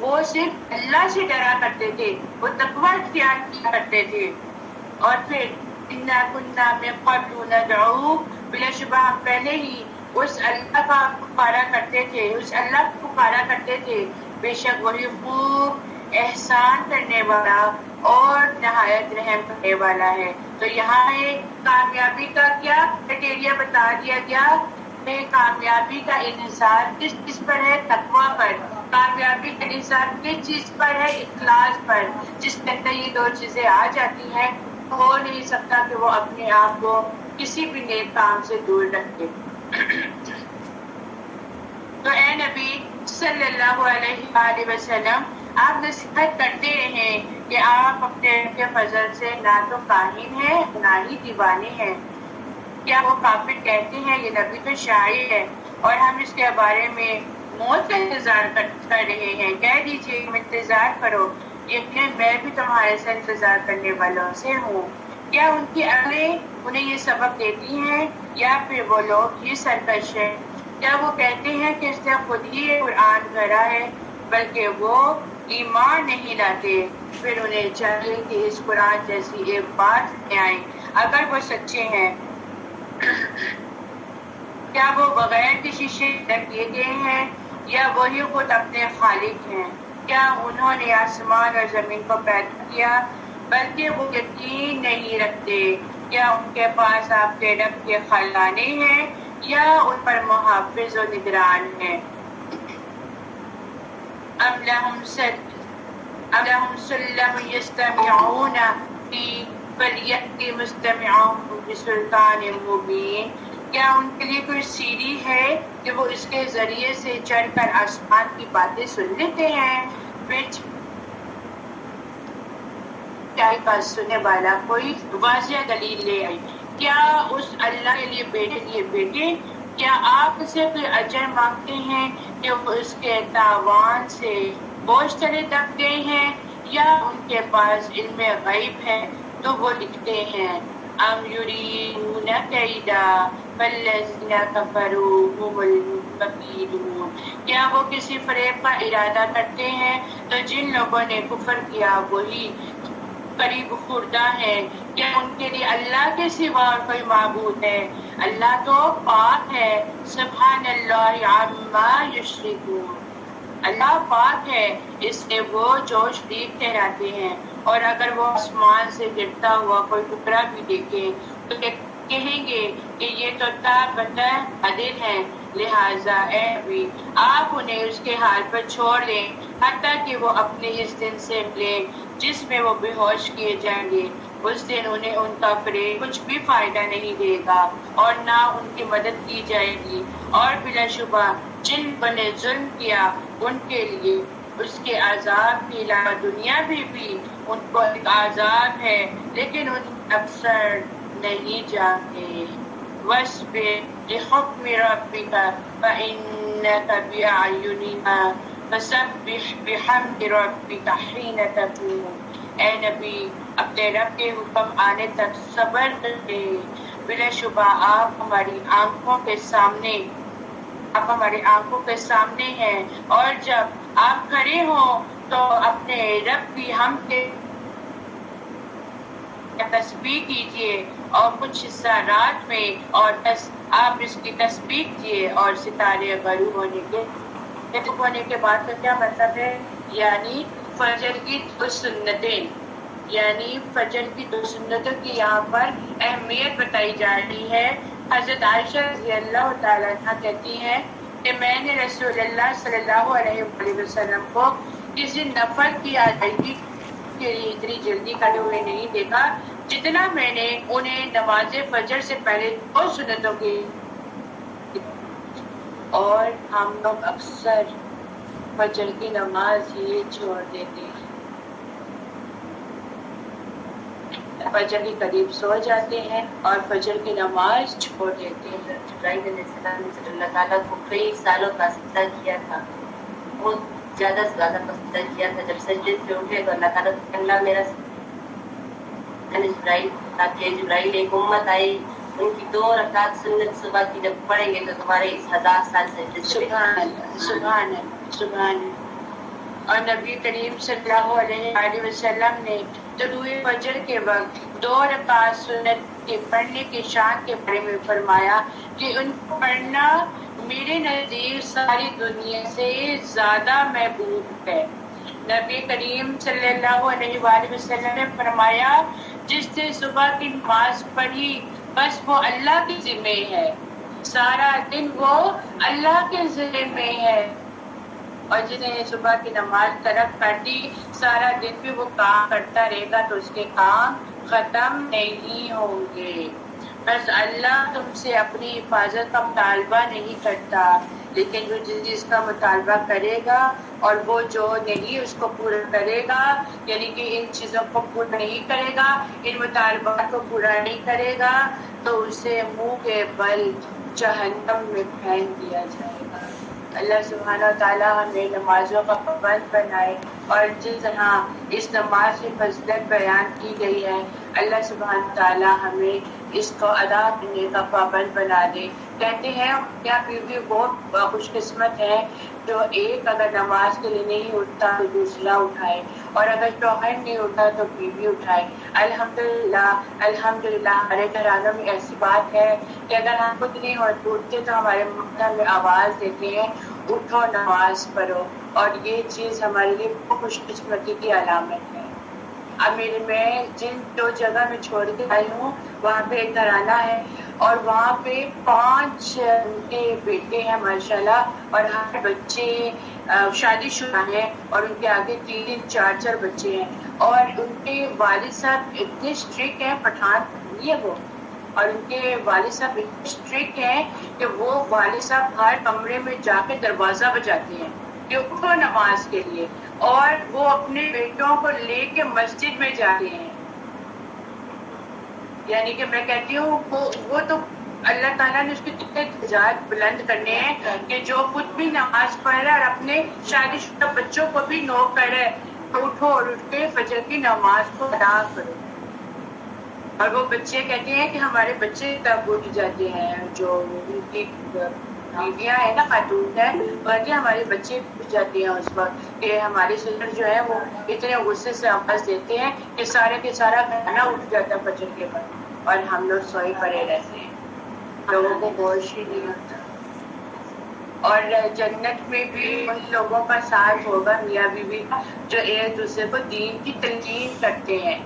وہ صرف اللہ سے ڈرا کرتے تھے، وہ تقوی اختیار کیا کرتے تھے. اور پھر اِنَّا كُنَّا مِن قَبْلُ نَدْعُوهُ، بلا شبہ ہم پہلے ہی اس اللہ کا پکارا کرتے تھے، اس اللہ کو پکارا کرتے تھے، بے شک وہی خوب احسان کرنے والا اور نہایت رحم کرنے والا ہے. تو یہاں کامیابی کا کیا کرائٹیریا بتا دیا گیا کہ کامیابی کا انحصار کس چیز پر ہے؟ تقویٰ پر. کامیابی کا انحصار کس چیز پر ہے؟ اخلاص پر. جس کے اندر یہ دو چیزیں آ جاتی ہیں ہو نہیں سکتا کہ وہ اپنے آپ کو کسی بھی نیک کام سے دور رکھے. تو اے نبی صلی اللہ علیہ وآلہ وسلم، آپ نصیحت کرتے رہیں کہ آپ اپنے کے فضل سے نہ تو کاہن ہیں نہ ہی دیوانے ہیں. کیا وہ کافر کہتے ہیں یہ نبی تو شاعر ہے اور ہم اس کے بارے میں موت کا انتظار کر رہے ہیں؟ کہہ دیجیے تم انتظار کرو، یقیناً میں بھی تمہارے سے انتظار کرنے والوں سے ہوں. کیا ان کی عقلیں انہیں یہ سبق دیتی ہیں یا پھر وہ لوگ ہی سرکش ہیں؟ کیا وہ کہتے ہیں کہ اس نے خود ہی یہ قرآن گھڑا ہے، بلکہ وہ ایمان نہیں لاتے؟ پھر انہیں چاہیے کہ اس قرآن جیسی ایک بات لے آئیں اگر وہ سچے ہیں. کیا وہ بغیر کسی شرک کیے گئے ہیں یا وہی خود اپنے خالق ہیں؟ کیا انہوں نے آسمان اور زمین کو پیدا کیا بلکہ وہ یقین نہیں رکھتے؟ کیا ان کے پاس آپ کے رب کے خزانے ہیں یا ان پر محافظ و نگران ہیں؟ ام لہم سلم یستمعون فی فلیأتی مستمعون بسلطان مبین. کیا ان کے لیے کوئی سیڑھی ہے کہ وہ اس کے ذریعے سے چڑھ کر آسمان کی باتیں سن لیتے ہیں؟ پھر کا سننے والا کوئی واضح دلیل لے آئی. کیا اس اللہ کے لیے بیٹے کیا آپ سے کوئی اجر مانگتے ہیں کہ وہ اس کے تاوان سے بوجھ تلے دب گئے ہیں، یا ان کے پاس علم غیب ہے تو وہ لکھتے ہیں؟ ام یریدون کیدا فالذین کفروا هم المکیدون. کیا وہ کسی فریب کا ارادہ کرتے ہیں تو جن لوگوں نے کفر کیا وہی قریب خوردہ ہے. کیا ان کے لیے اللہ کے سوا اور کوئی معبود ہے؟ اللہ تو پاک ہے. سبحان اللہ عما یشرکون. اللہ پاک ہے اس سے وہ جو شریک ٹھہراتے ہیں. اور اگر وہ آسمان سے گرتا ہوا کوئی ٹکڑا بھی دیکھیں تو کہیں گے کہ یہ تو تابتہ عدل ہے. لہٰذا اے نبی آپ انہیں اس کے حال پر چھوڑ لیں حتیٰ کہ وہ اپنے اس دن سے ملیں جس میں وہ بے ہوش کیے جائیں گے. اس دن انہیں ان کا فریب کچھ بھی فائدہ نہیں دے گا اور نہ ان کی مدد کی جائے گی. اور بلا شبہ جن نے ظلم کیا ان کے لیے اس کے عذاب کے علاوہ دنیا میں بھی ان کو ایک عذاب ہے، لیکن ان اکثر نہیں جانتے. وَاصْبِرْ لِحُکْمِ رَبِّكَ فَإِنَّكَ بِأَعْیُنِنَا فَسَبِّحْ بِحَمْدِ رَبِّكَ حِینَ تَقُومُ. اے نبی اپنے رب کے حکم آنے تک صبر کرے. بلا شبہ آپ ہماری آنکھوں کے سامنے ہیں، اور جب آپ کھڑے ہوں تو اپنے رب کی حمد کے تسبیح کیجیے اور کچھ حصہ رات میں اور آپ اس کی تسبیح کیجیے. اور ستارے غروب ہونے کے بعد کا کیا مطلب ہے؟ یعنی فجر کی دو سنتوں کی یہاں پر اہمیت بتائی جا رہی ہے. حضرت عائشہ رضی اللہ تعالیٰ عنہ کہتی ہیں کہ میں نے رسول اللہ صلی اللہ علیہ وآلہ وسلم کو کسی نفل کی ادائیگی کے لیے اتنی جلدی کرے ہوئے نہیں دیکھا جتنا میں نے انہیں نماز فجر سے پہلے دو سنتوں کی. اور ہم لوگ اکثر فجر کی نماز ہی چھوڑ دیتے ہیں، فجر کے قریب سو جاتے ہیں اور فجر کی نماز چھوڑ دیتے ہیں. ابراہیم علیہ السلام نے اللہ تعالیٰ کو کئی سالوں کا سجدہ کیا تھا، بہت زیادہ سے زیادہ سجدہ کیا تھا. جب سجدے سے اٹھے تو اللہ تعالیٰ کو اللہ میرا جبرائیل ایک امت آئی، ان کی 2 رکعت سنت صبح کی جب پڑھیں گے تو تمہارے اس 1000 سال سجدے سے سبحان اللہ سبحان اللہ سبحان اللہ. اور نبی کریم صلی اللہ علیہ وسلم نے طلوع فجر کے وقت 2 رکعت سنت کے پڑھنے کی شان کے بارے میں فرمایا کہ ان کو پڑھنا میرے نزدیک ساری دنیا سے زیادہ محبوب ہے۔ نبی کریم صلی اللہ علیہ وآلہ وسلم نے فرمایا جس نے صبح کی نماز پڑھی بس وہ اللہ کے ذمہ ہے، سارا دن وہ اللہ کے ذمہ ہے، اور جس نے صبح کی نماز ترک کر دی سارا دن بھی وہ کام کرتا رہے گا تو اس کے کام ختم نہیں ہوں گے۔ بس اللہ تم سے اپنی حفاظت کا مطالبہ نہیں کرتا، لیکن جو جس چیز کا مطالبہ کرے گا اور وہ جو نہیں اس کو پورا کرے گا، یعنی کہ ان چیزوں کو پورا نہیں کرے گا، ان مطالبات کو پورا نہیں کرے گا تو اسے منہ کے بل جہنم میں پھینک دیا جائے گا۔ اللہ سبحانہ و تعالیٰ ہمیں نمازوں کا پابند بنائے، اور جس طرح اس نماز کی فضیلت بیان کی گئی ہے اللہ سبحانہ و تعالیٰ ہمیں اس کو ادا کرنے کا پابند بنا دے۔ کہتے ہیں کیا بیوی بہت خوش قسمت ہے جو ایک اگر نماز کے لیے نہیں اٹھتا تو دوسرا اٹھائے، اور اگر شوہر نہیں اٹھا تو بیوی اٹھائے۔ الحمدللہ ہمارے گھرانوں میں ایسی بات ہے کہ اگر ہم خود نہیں اٹھتے تو ہمارے ماں ہمیں آواز دیتے ہیں اٹھو نماز پڑھو، اور یہ چیز ہمارے لیے بہت خوش قسمتی کی علامت ہے۔ اب میں جن 2 جگہ میں چھوڑ کے آئی ہوں وہاں پہ ایک گھرانہ ہے اور وہاں پہ 5 ان کے بیٹے ہیں ماشاءاللہ، اور ہر بچے شادی شدہ ہیں اور ان کے آگے 3-4 بچے ہیں، اور ان کے والد صاحب اتنے اسٹرکٹ ہیں، پٹھان نہیں ہے وہ، اور ان کے والد صاحب اتنے اسٹرکٹ ہیں کہ وہ والد صاحب ہر کمرے میں جا کے دروازہ بجاتے ہیں کہ اٹھو نماز کے لیے، اور وہ اپنے بیٹوں کو لے کے مسجد میں جاتے ہیں۔ یعنی کہ میں کہتی ہوں وہ تو اللہ تعالیٰ نے اس کے کتنے درجات بلند کرنے ہیں کہ جو خود بھی نماز پڑھ رہا ہے اور اپنے شادی شدہ بچوں کو بھی نوک کر رہے تو اٹھو اور اٹھ کے فجر کی نماز کو ادا کرو۔ اور وہ بچے کہتے ہیں کہ ہمارے بچے تب اٹھ جاتے ہیں، جو ان کی بیویاں ہیں نا خاتون ہے اور ہمارے بچے اٹھ جاتے ہیں اس وقت کہ ہمارے سسر جو ہے وہ اتنے غصے سے آواز دیتے ہیں کہ سارے کے سارا کھانا اٹھ جاتا ہے فجر کے بعد، اور ہم لوگ سوئے پڑے رہتے ہیں، لوگوں کو ہوش ہی نہیں ہوتا۔ اور جنت میں بھی ان لوگوں کا ساتھ ہوگا میاں بیوی کا جو ایک دوسرے کو دین کی تلقین کرتے ہیں،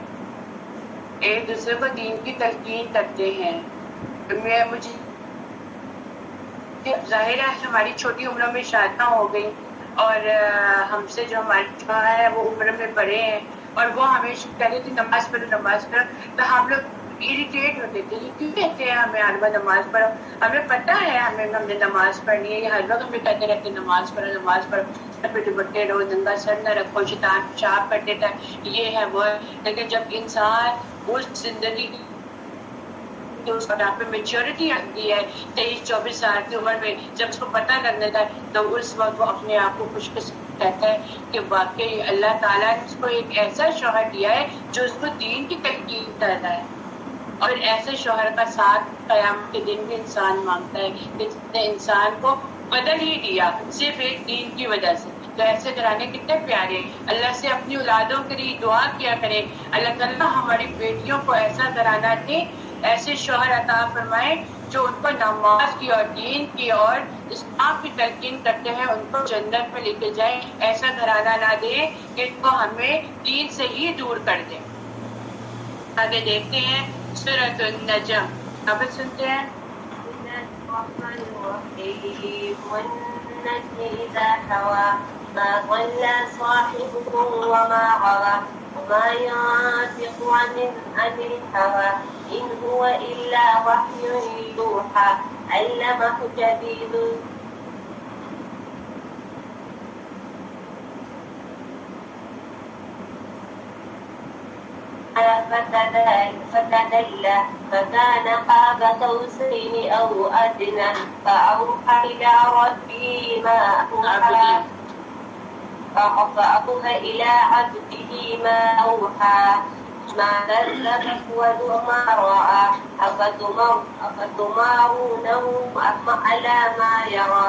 ایک دوسرے کو دین کی تلقین کرتے ہیں۔ مجھے ظاہر ہے ہماری چھوٹی عمروں میں شادیاں ہو گئی اور ہم سے جو ہمارے شوہر ہیں وہ عمر میں بڑے ہیں، اور وہ ہمیشہ کہتے تھے نماز پڑھو، تو ہم لوگ اریٹیٹ ہوتے تھے یہ کیوں کہتے ہیں ہمیں ہر وقت نماز پڑھو، ہمیں پتہ ہے ہم نے نماز پڑھنی ہے، یہ ہر وقت ہمیں کہتے رہتے نماز پڑھو، پہ دوپٹے رہو، ننگا سر نہ رکھو، شیطان پیشاب کر دیتا ہے، یہ ہے وہ ہے۔ لیکن جب انسان اس زندگی اس پہ میچورٹی آتی ہے 23-24 سال کی عمر میں، جب اس کو پتہ لگنے کا تو اس وقت وہ اپنے آپ کو خوش قسمت کہتا ہے کہ واقعی اللہ تعالیٰ نے اس کو ایک ایسا شوہر دیا ہے جو اس کو دین کی تلقین کر رہا ہے، اور ایسے شوہر کا ساتھ قیامت کے دن بھی انسان مانگتا ہے کہ جس نے انسان کو بدل ہی دیا صرف ایک دین کی وجہ سے۔ تو ایسے گھرانے کتنے پیارے، اللہ سے اپنی اولادوں کے لیے دعا کیا کرے اللہ تعالیٰ ہماری بیٹیوں کو ایسا گھرانہ دے، ایسے شوہر عطا فرمائے جو ان کو نماز کی اور دین کی اور اسلام کی تلقین کرتے ہیں، ان کو جنت میں لے کے جائے، ایسا گھرانہ نہ دے کہ ان کو ہمیں دین سے ہی دور کر دے۔ آگے دیکھتے ہیں سورۃ النجم، اب سنتے ہیں۔ والنجم إذا هوى ما ضل صاحبكم وما غوى وما ينطق عن الهوى إن هو إلا وحي يوحى علمه شديد فتدلى فكان قاب قوسين أو أدنى فأوحى إلى ربه ما أوحى فأوحى إلى عبده ما أوحى ما كذب وما رأى أفتمارونه على ما يرى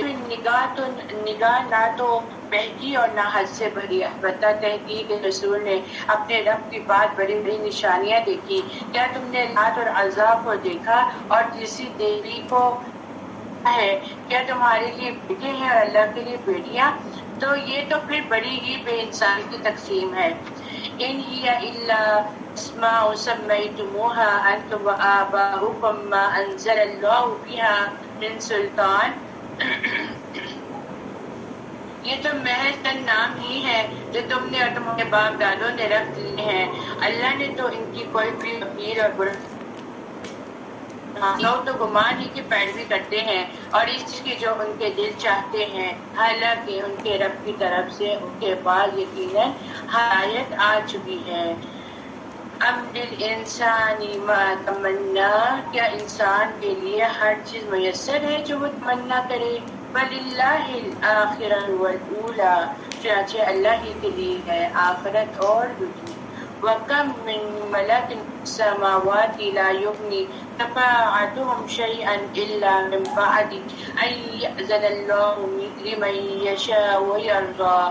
نگاہ نہ تو بہکی اور نہ حد سے بھری، البتہ تحقیق رسول نے اپنے رب کی بات بڑی بڑی نشانیاں دیکھی۔ کیا تم نے لات اور عزا کو دیکھا اور تیسری دیوی کو ہے؟ کیا تمہارے لیے بیٹے ہیں اور اللہ کے لیے بیٹیاں؟ تو یہ تو پھر بڑی ہی بے انصافی کی تقسیم ہے۔ ان ہی الا اسماء سمیتموها انتم وآباؤکم ما انزل اللہ بها من سلطان، یہ تو محض چند نام ہی ہے جو تم نے اور تمہارے باپ دادوں نے رکھ لیے ہیں، اللہ نے تو ان کی کوئی بھی امیر اور برا لوگ تو گمان ہی کی پیروی کرتے ہیں اور اس چیز کی جو ان کے دل چاہتے ہیں، حالانکہ ان کے رب کی طرف سے ان کے پاس یقیناً ہدایت آ چکی ہے۔ ام للانسان ما تمنا، کیا انسان کے لیے ہر چیز میسر ہے جو وہ تمنا کرے؟ وللہ الآخرۃ والأولی، چنانچہ اللہ ہی کے لیے ہے آخرت اور دنیا۔ وَكَم مِّن مَلَكٍ فِي السَّمَاوَاتِ لَا يُغْنِي شَفَاعَتُهُمْ شَيْئًا إِلَّا مِن بَعْدِ أَن يَأْذَنَ اللَّهُ لِمَن يَشَاءُ وَيَرْضَىٰ،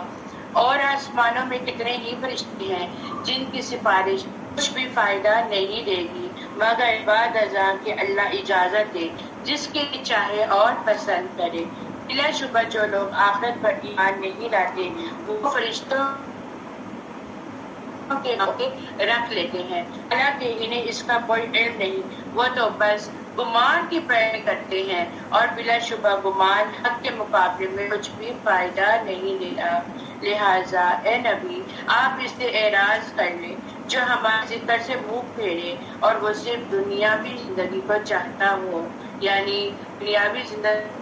اور آسمانوں میں کتنے ہی فرشتے ہیں جن کی سفارش کچھ بھی فائدہ نہیں دے گی مگر بعد ازاں کہ اللہ اجازت دے جس کے لیے چاہے اور پسند کرے۔ بلا شبہ جو لوگ آخرت پر ایمان نہیں لاتے وہ فرشتوں کے رکھ لیتے ہیں، حالانکہ انہیں اس کا کوئی علم نہیں، وہ تو بس گمان کی پیروی کرتے ہیں، اور بلا شبہ گمان حق کے مقابلے میں کچھ بھی فائدہ نہیں دیتا۔ لہٰذا اے نبی آپ اس سے اعراض کر لیں جو ہمارے ذکر سے منہ پھیرے اور وہ صرف دنیاوی زندگی کو چاہتا ہو، یعنی دنیاوی زندگی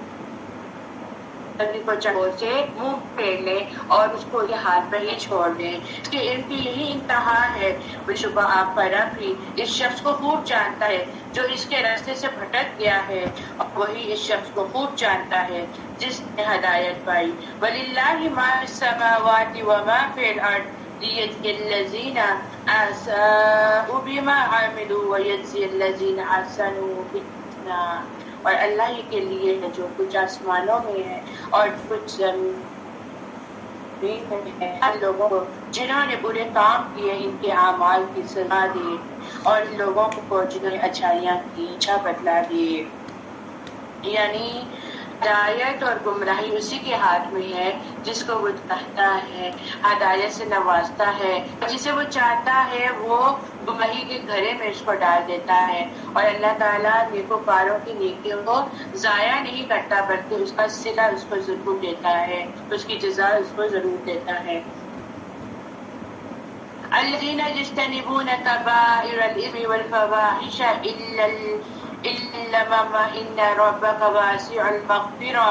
کو چاہو سے منہ پھیر لیں اور اس کو یہ ہاتھ پر ہی چھوڑ دیں۔ اس کے ان کی یہی انتہا ہے۔ بے شبہ آپ کا رب بھی اس شخص کو خوب جانتا ہے جو اس کے راستے سے بھٹک گیا ہے، اور وہی اس شخص کو خوب جانتا ہے جس نے ہدایت پائی۔ وَلِلَّهِ مَا فِي السَّمَاوَاتِ وَمَا فِي الْأَرْضِ لِيَجْزِيَ الَّذِينَ أَسَاءُوا بِمَا عَمِلُوا وَيَجْزِيَ الَّذِينَ أَحْسَنُوا بِالْحُسْنَىٰ، اور اللہ ہی کے لیے ہے جو کچھ آسمانوں میں ہے اور کچھ زمین میں ہے، لوگوں کو جنہوں نے برے کام کیے ان کے اعمال کی سزا دے، اور لوگوں کو جنہوں نے اچھائیاں کی اچھا بدلہ دے۔ یعنی ہدایت اور گمراہی اسی کے ہاتھ میں ہے جس کو وہ چاہتا ہے ہدایت سے نوازتا ہے، جسے وہ چاہتا ہے وہ گمراہی کے گھرے میں اس کو ڈال دیتا ہے، اور اللہ تعالیٰ نیکوکاروں کی نیکیوں کو ضائع نہیں کرتا بلکہ اس کا صلہ اس کو ضرور دیتا ہے، اس کی جزا اس کو ضرور دیتا ہے۔ الذين يجتنبون كبائر الإثم والفواحش إلا اللمم إن ربك واسع المغفرة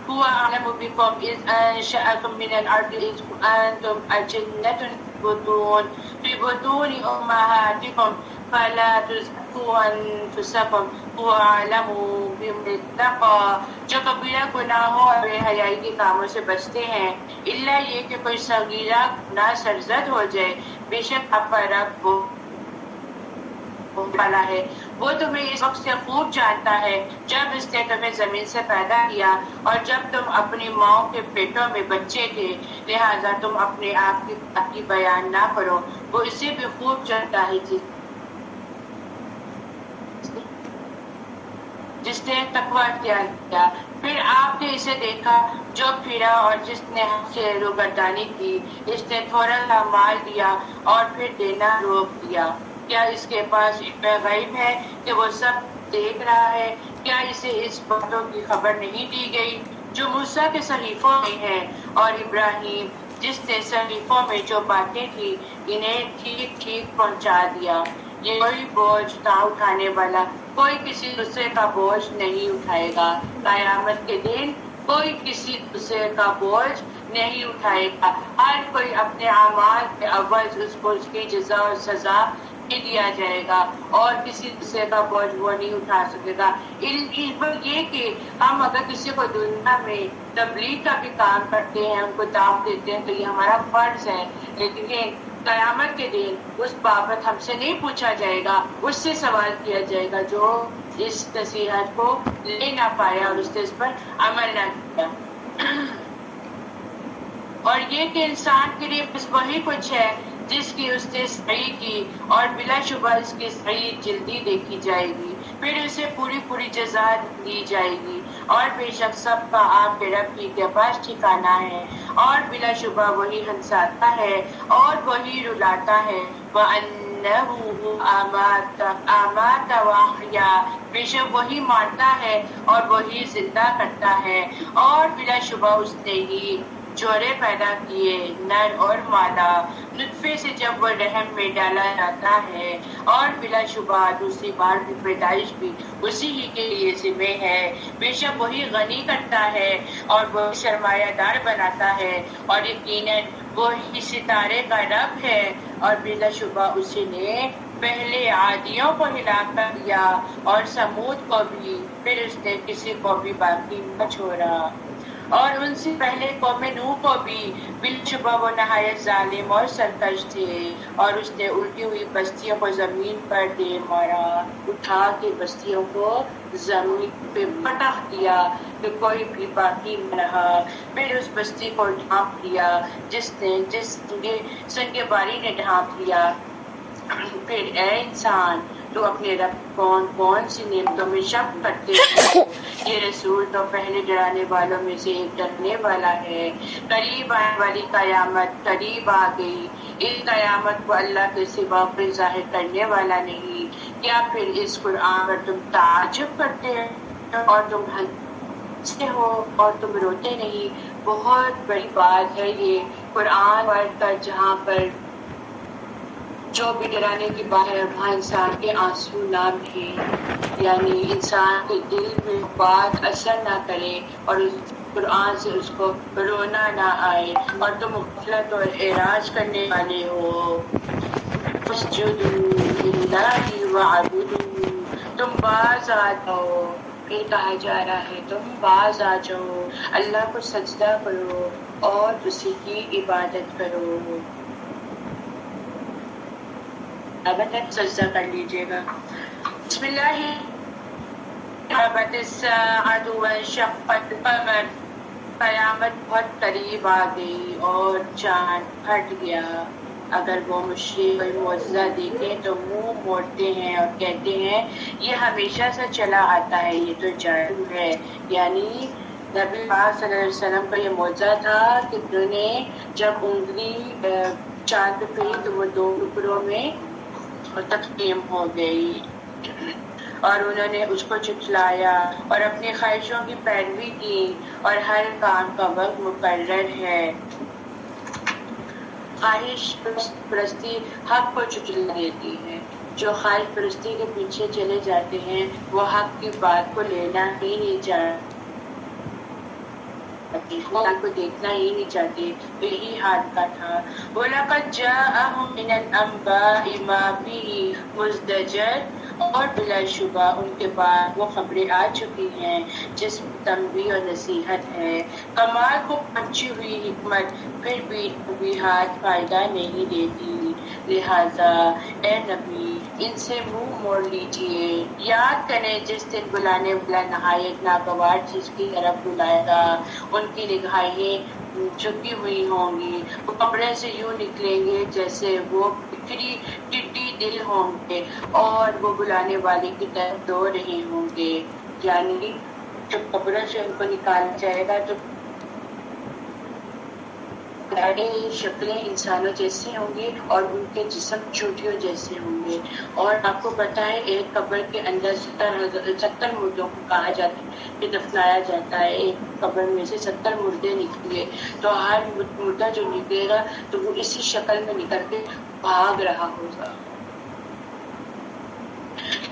هو أعلم بكم إذ أنشأكم من الأرض إذ أنتم أجنة في بطون أمهاتكم فلا تزكوا أنفسكم هو أعلم بمن اتقى، جو کبیرہ گناہوں اور بے حیائی کے کاموں سے بچتے ہیں، الا یہ کہ کوئی صغیرہ گناہ سرزد ہو جائے، بے شک آپ کا رب والا ہے، وہ تمہیں اس وقت سے خوب جانتا ہے جب اس نے تمہیں زمین سے پیدا کیا اور جب تم اپنی ماؤں کے پیٹوں میں بچے تھے، لہٰذا تم اپنے آپ کی پاکی بیان نہ کرو، وہ اسے بھی خوب جانتا ہے جس نے تقوی اختیار کیا۔ پھر آپ نے اسے دیکھا جو پھرا اور جس نے ہم سے روگردانی کی، اس نے تھوڑا سا مال دیا اور پھر دینا روک دیا۔ کیا اس کے پاس علم غیب ہے کہ وہ سب دیکھ رہا ہے؟ کیا اسے اس باتوں کی خبر نہیں دی گئی جو موسیٰ کے صحیفوں میں ہے، اور ابراہیم جس نے صحیفوں میں جو باتیں تھی انہیں ٹھیک ٹھیک پہنچا دیا۔ یہ کوئی بوجھ نہ اٹھانے والا کوئی کسی دوسرے کا بوجھ نہیں اٹھائے گا، قیامت کے دن کوئی کسی دوسرے کا بوجھ نہیں اٹھائے گا، ہر کوئی اپنے اعمال کے عوض اس کو اس کی جزا اور سزا دیا جائے گا، اور کسی دوسرے کا بوجھ وہ نہیں اٹھا سکے گا۔ یہ کہ ہم اگر کسی کو دنیا میں تبلیغ کا بھی کام کرتے ہیں، ان کو دعوت دیتے ہیں تو یہ ہمارا فرض ہے، لیکن قیامت کے دن اس بابت ہم سے نہیں پوچھا جائے گا، اس سے سوال کیا جائے گا جو اس نصیحت کو لے نہ پایا اور اس نے اس پر عمل نہ کیا۔ اور یہ کہ انسان کے لیے بس وہی کچھ ہے جس کی اس نے صحیح کی، اور بلا شبہ اس کی صحیح جلدی دیکھی جائے گی، پھر اسے پوری جزا دی جائے گی، اور بے شک سب کا آپ کے رب ہی کے پاس ٹھکانہ ہے، اور بلا شبہ وہی ہنساتا ہے اور وہی رلاتا ہے۔ وَأَنَّهُ أَمَاتَ وَأَحْيَا، بے شک وہی مارتا ہے اور وہی زندہ کرتا ہے، اور بلا شبہ اس نے ہی جوڑے پیدا کیے، نر اور مادہ، نطفے سے جب وہ رحم میں ڈالا جاتا ہے، اور بلا شبہ دوسری بار کی پیدائش بھی اسی ہی کے لیے ذمہ ہے۔ بے شک وہی غنی کرتا ہے اور وہی سرمایہ دار بناتا ہے، اور یقیناً وہی ستارے کا رب ہے، اور بلا شبہ اسی نے پہلے عادیوں کو ہلاک کر دیا اور سمود کو بھی، پھر اس نے کسی کو بھی باقی نہ چھوڑا، اور ان سے پہلے قوم نوح کو بھی، بلا شبہ وہ نہایت ظالم اور سرکش تھے، اور اس نے الٹی ہوئی بستیوں کو زمین پر دے مارا، اٹھا کے بستیوں کو زمین پہ پٹخ دیا کہ کوئی بھی باقی نہ رہا، پھر اس بستی کو ڈھانپ لیا جس سنگ باری نے ڈھانپ لیا۔ پھر اے انسان، تو اپنے رب کون سی نعمتوں میں شک کرتے ہو؟ یہ رسول تو پہلے ڈرانے والوں میں سے ایک ڈرنے والا ہے۔ قریب آنے والی قیامت قریب آ گئی، اس قیامت کو اللہ کے سوا کوئی ظاہر کرنے والا نہیں۔ کیا پھر اس قرآن پر تم تعجب کرتے ہو اور تم ہنستے ہو اور تم روتے نہیں؟ بہت بڑی بات ہے یہ قرآن پڑھ کر جہاں پر جو بھی ڈرانے کی بات ہے وہاں انسان کے آنسو نہ بہیں، یعنی انسان کے دل میں بات اثر نہ کرے اور اس قرآن سے اس کو رونا نہ آئے، اور تم غفلت اور اعراض کرنے والے ہو۔ فَاسْجُدُوا لِلَّهِ وَاعْبُدُوا، تم باز آ جاؤ، پھر کہا جا رہا ہے تم باز آ جاؤ، اللہ کو سجدہ کرو اور اسی کی عبادت کرو۔ ابتن سجدہ کر لیجئے گا۔ بسم اللہ اقتربت الساعۃ وانشقت القمر، قیامت بہت قریب آ گئی اور چاند پھٹ گیا۔ اگر وہ مشرک کوئی معجزہ دیکھیں تو منہ موڑتے ہیں اور کہتے ہیں یہ ہمیشہ سے چلا آتا ہے، یہ تو جادو ہے۔ یعنی نبی پاک صلی اللہ علیہ وسلم کا یہ معجزہ تھا کہ انہوں نے جب انگلی چاند پہ پھیری تو وہ دو ٹکڑوں میں تقسیم ہو گئی، اور انہوں نے اس کو جھٹلایا اور اپنی خواہشوں کی پیروی کی، اور ہر کام کا وقت مقرر ہے۔ خواہش پرستی حق کو جھٹلا دیتی ہے، جو خواہش پرستی کے پیچھے چلے جاتے ہیں وہ حق کی بات کو لینا ہی نہیں چاہتے، اللہ کو دیکھنا ہی نہیں چاہتے، یہی حال کا تھا۔ وَلَقَدْ جَاءَهُم مِّنَ الْأَنبَاءِ مَا فِيهِ مُزْدَجَرٌ، اور بلا شبہ ان کے بعد وہ خبریں آ چکی ہیں جس میں تنبیہ اور نصیحت ہے۔ کمال کو پہنچی ہوئی حکمت پھر بھی تنبیہات فائدہ نہیں دیتی، لہذا اے نبی ان سے منہ موڑ لیجئے۔ یاد کریں جس دن بلانے والا نہایت ناگوار چیز کی طرف بلائے گا، ان کی نگاہیں جھکی ہوئی ہوں گی، وہ کپڑے سے یوں نکلیں گے جیسے وہ بکھری ٹڈی دل ہوں گے، اور وہ بلانے والے کی طرف دو رہے ہوں گے۔ یعنی جب کپڑوں سے ان کو نکالا جائے گا تو شکلیں انسانوں جیسے ہوں گی اور ان کے جسم چوٹیوں جیسے ہوں گے، اور آپ کو پتا ہے ایک قبر کے اندر 70 مردوں کو کہا جاتا ہے کہ دفنایا جاتا ہے، ایک قبر میں سے 70 مردے نکلے، تو ہر مردہ جو نکلے گا تو وہ اسی شکل میں نکل کے بھاگ رہا ہوگا۔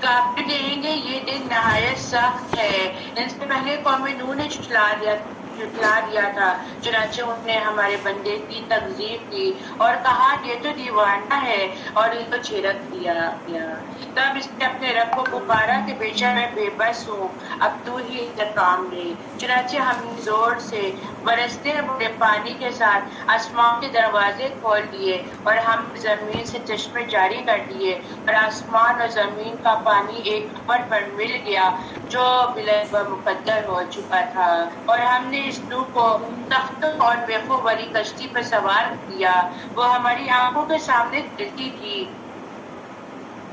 کافر کہیں گے یہ دن نہایت سخت ہے، ان سے پہلے قوم نوح نے جھٹلا دیا جھٹلا دیا تھا، چنانچہ انہوں نے ہمارے بندے کی تکذیب کی اور کہا یہ تو دیوانہ ہے اور ان کو چھڑک دیا گیا۔ تب اس نے اپنے رب کو پکارا کہ بے شک میں بے بس ہوں، اب تو ہی انتقام لے۔ چنانچہ ہم نے زور سے برستے ہوئے پانی کے ساتھ آسمان کے دروازے کھول دیے اور ہم زمین سے چشمے جاری کر دیے اور آسمان اور زمین کا پانی ایک خبر پر مل گیا جو بالفعل مقدر ہو چکا تھا، اور ہم نے اس نوح کو تختوں اور میخوں والی کشتی پر سوار کیا، وہ ہماری آنکھوں کے سامنے چلتی تھی۔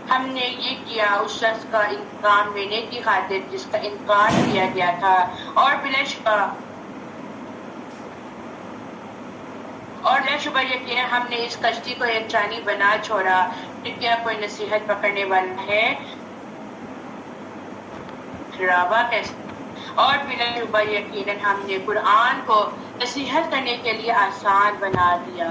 ہم نے یہ کیا اس شخص کا انتقام لینے کی خاطر جس کا انکار کیا گیا تھا، اور بلا شبہ یقینا ہم نے اس کشتی کو ایک چانی بنا چھوڑا، پھر کیا کوئی نصیحت پکڑنے والا ہے؟ ڈراوا کیسے؟ اور بلا شبہ یقینا ہم نے قرآن کو نصیحت کرنے کے لیے آسان بنا دیا۔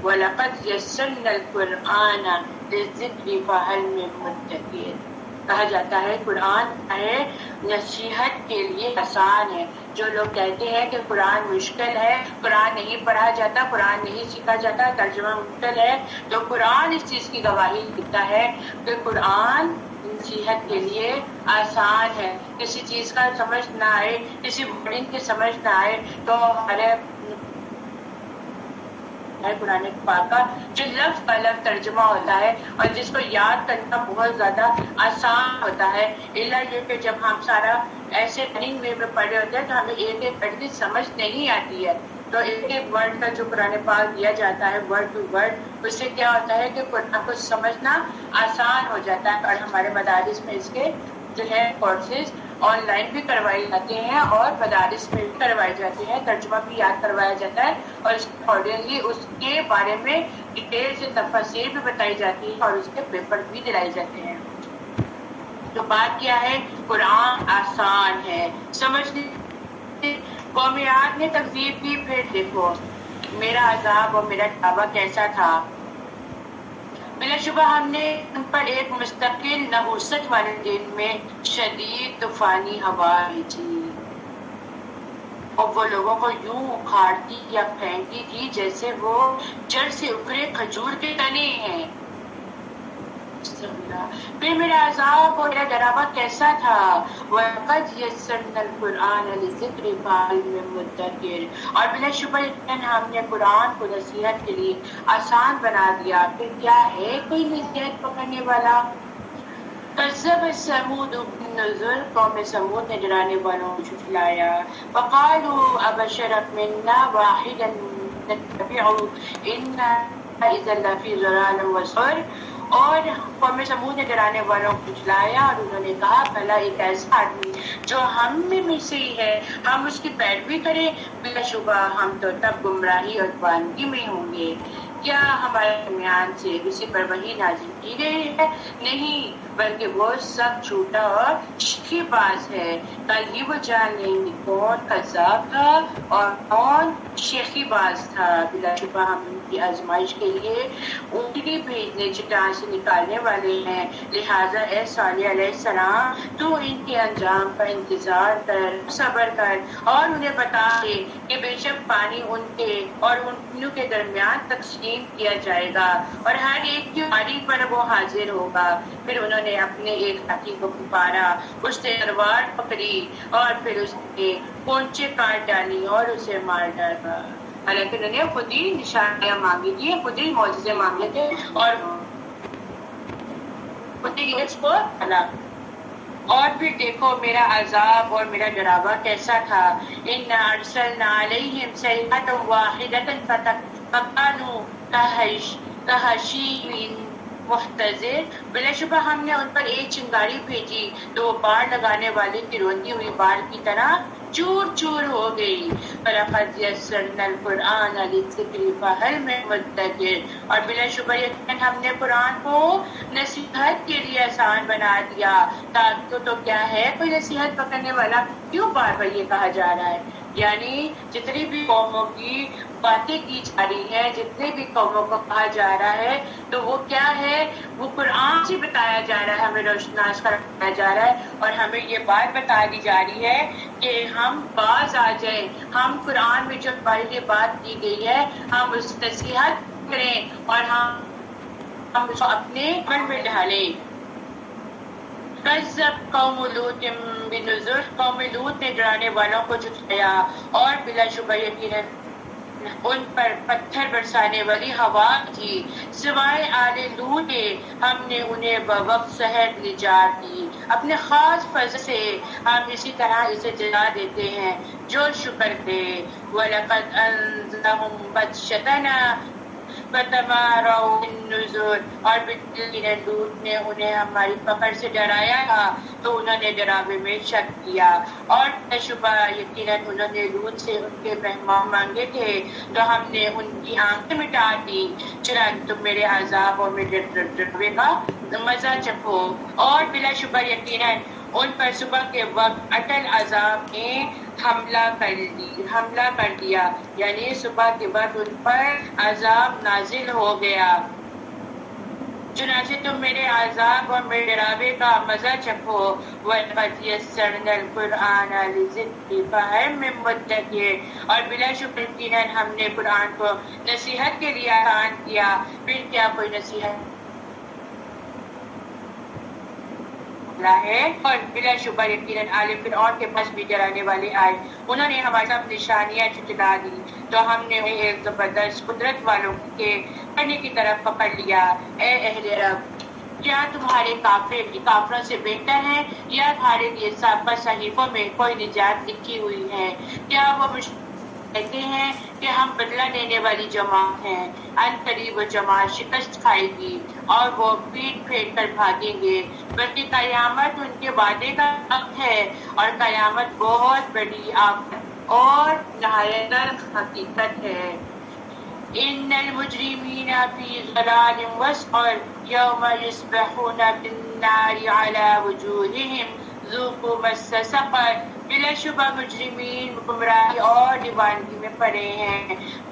وَلَقَدْ يَسَّرْنَا الْقُرْآنَ لِلذِّكْرِ فَهَلْ مِن مُّدَّكِرٍ۔ کہا جاتا ہے قرآن ہے نصیحت کے لیے آسان ہے۔ جو لوگ کہتے ہیں کہ قرآن مشکل ہے، قرآن نہیں پڑھا جاتا، قرآن نہیں سیکھا جاتا، ترجمہ مشکل ہے، تو قرآن اس چیز کی گواہی دیتا ہے کہ قرآن نصیحت کے لیے آسان ہے۔ کسی چیز کا سمجھ نہ آئے، کسی ورڈنگ کی سمجھ نہ آئے تو ہمارے قرآن پاک کا جو لفظ کا لفظ ترجمہ ہوتا ہے اور جس کو یاد کرنا بہت زیادہ آسان ہوتا ہے، اللہ یہ کہ جب ہم سارا ایسے رننگ وے میں پڑھے ہوتے ہیں تو ہمیں ایک ایک ورڈ کی سمجھ نہیں آتی ہے، تو ایک ایک ورڈ کا جو قرآن پاک دیا جاتا ہے ورڈ ٹو ورڈ، اس سے کیا ہوتا ہے کہ قرآن کو سمجھنا آسان ہو جاتا ہے۔ اور ہمارے مدارس میں اس کے جو ہے کورسز آن لائن بھی کروائی جاتے ہیں اور مدارس میں بھی کروائی جاتے ہیں، ترجمہ بھی یاد کروایا جاتا ہے اور اس اکارڈنگلی اس کے بارے میں ڈیٹیل سے تفاصیر بھی بتائی جاتی ہے اور اس کے پیپر بھی دلائے جاتے ہیں۔ تو بات کیا ہے؟ قرآن آسان ہے سمجھنے۔ قوم عاد نے تکذیب کی، پھر دیکھو میرا عذاب اور میرا ڈراوا کیسا تھا۔ بلا شبہ ہم نے ان پر ایک مستقل نحوست والے دن میں شدید طوفانی ہوا بھیجی اور وہ لوگوں کو یوں اکھاڑتی یا پھینکتی تھی جیسے وہ جڑ سے اکھڑے کھجور کے تنے ہیں۔ پھر میرا عذاب اور میرا ڈراوا کیسا تھا۔ وَلَقَدْ يَسَّرْنَا الْقُرْآنَ لِلذِّكْرِ فَهَلْ مِن مُّدَّكِرٍ۔ اور بلا شبہ ہم نے قرآن کو نصیحت کے لیے آسان بنا دیا، پھر کیا ہے کوئی نصیحت پکڑنے والا؟ کذب ثمود بالنذر، قوم سمود نے ڈرانے والوں کو جھٹلایا۔ وقالوا ابشرا منا واحدا نتبعه انا اذا لفی ضلال وسعر، اور قوم سمود نے ڈرانے والوں کو جھٹلایا اور انہوں نے کہا بھلا ایک ایسا آدمی جو ہم میں سے ہی ہے ہم اس کی پیروی کریں، بلا شبہ ہم تو تب گمراہی اور دیوانگی میں ہوں گے۔ کیا ہمارے درمیان سے کسی پر وحی نازل کی گئی ہے؟ نہیں، بلکہ وہ سب جھوٹا اور شکی باز ہے۔ کل ہی وہ جان لیں گے کون کذاب تھا اور کون شیخی باز تھا۔ بلا شبہ ہم ان کی آزمائش کے لیے اونٹنی بھیجنے چٹان سے نکالنے والے ہیں، لہٰذا اے صالح علیہ السلام تو ان کے انجام کا انتظار کر، صبر کر اور انہیں بتا دے کہ بے شک پانی ان کے اور ان کے درمیان تقسیم کیا جائے گا اور ہر ایک کی باری پر وہ حاضر ہوگا۔ پھر انہوں نے اپنے ایک ساتھی کو پکارا، اس نے تلوار پکڑی اور پھر اس کے پونچے کاٹ ڈالی اور اسے مار ڈالا۔ حالانکہ انہوں نے خود ہی نشانیاں مانگی تھی، خود ہی معجزے مانگے تھے اور خود ہی اس کو ڈالا۔ اور پھر دیکھو میرا عذاب اور میرا ڈراوا کیسا تھا۔ اِنَّا أَرْسَلْنَا عَلَيْهِمْ صَيْحَةً وَاحِدَةً فَكَانُوا كَهَشِيمِ مُحْتَضِرٍ، بلا شبہ ہم نے ان پر ایک چنگاری بھیجی تو وہ باڑ لگانے والے کی روتی ہوئی باڑ کی طرح چور چور ہو گئی۔ وَلَقَدْ يَسَّرْنَا الْقُرْآنَ لِلذِّكْرِ فَهَلْ مِن مُّدَّكِرٍ، اور بلا شبہ یقیناً ہم نے قرآن کو نصیحت کے لیے آسان بنا دیا، تاکہ تو کیا ہے کوئی نصیحت پکڑنے والا؟ کیوں بار بار یہ کہا جا رہا ہے؟ یعنی جتنی بھی قوموں کی باتیں کی جا رہی ہیں، جتنے بھی قوموں کو کہا جا رہا ہے تو وہ کیا ہے، وہ قرآن سے بتایا جا رہا ہے، ہمیں روشناس کرایا جا رہا ہے اور ہمیں یہ بات بتا دی جا رہی ہے کہ ہم ہم باز آ جائیں, ہم قرآن میں جو ہمارے لیے بات کی گئی ہے ہم اس کی نصیحت کریں اور ہم اس کو اپنے عمل میں ڈھالیں. کذب قوم لوط بنذر, قوم لوط نے ڈرانے والوں کو جھٹلایا اور بلا شبہ یقیناً ان پر پتھر برسانے والی ہوا تھی. سوائے آل لوط کے ہم نے انہیں بوقت سحر نجات دی, اپنے خاص فضل سے ہم اسی طرح اسے جلا دیتے ہیں جو شکر دے. وَلَقَدْ أَنذَرَهُمْ بَطْشَتَنَا فَتَمَارَوْا بِالنُّذُرِ, اور یقیناً لوط نے انہیں ہماری پکڑ سے ڈرایا تھا تو انہوں نے ڈراوے میں شک کیا, اور بے شبہ یقیناً انہوں نے لوط سے ان کے مہمان مانگے تھے تو ہم نے ان کی آنکھیں مٹا دی. چنانچہ تم میرے عذاب اور میرے ڈراوے کا مزہ چکھو. اور بلا شبہ یقیناً ان پر صبح کے وقت اٹل عذاب نے حملہ کر دیا, یعنی صبح کے بعد ان پر عذاب نازل ہو گیا. چنانچہ تم میرے عذاب اور میرے ڈراوے کا مزہ چکھو. وَلَقَدْ يَسَّرْنَا الْقُرْآنَ لِلذِّكْرِ فَهَلْ مِن مُّدَّكِرٍ, اور بلا شبہ یقیناً ہم نے قرآن کو نصیحت کے لیے آسان کیا, پھر کیا کوئی نصیحت ہے. اور بلا شبہ یقیناً آل فرعون کے پاس بھی ڈرانے والے آئے, انہوں نے ہماری سب نشانیاں جھٹلا دی تو ہم نے انہیں ایک زبردست قدرت والوں کے پڑھنے کی طرف پکڑ لیا. اے اہل عرب, کیا تمہارے کافروں سے بہتر ہیں, یا تمہارے لیے سابقہ صحیفوں میں کوئی نجات لکھی ہوئی ہے؟ کیا وہ کہتے ہیں کہ ہم بدلہ لینے والی جماعت ہیں, ان قریب وہ جماعت شکست کھائے گی اور وہ پیٹ پھیر کر بھاگیں گے, بلکہ قیامت ان کے وعدے کا وقت ہے, اور قیامت بہت بڑی آفت اور نہایت حقیقت ہے. ان المجرمین فی ضلال وسعر یوم یصبحون بالنار علی وجوہہم ذوقوا مس سقر, بلا شبہ مجرمین گمراہی اور دیوانگی میں پڑے ہیں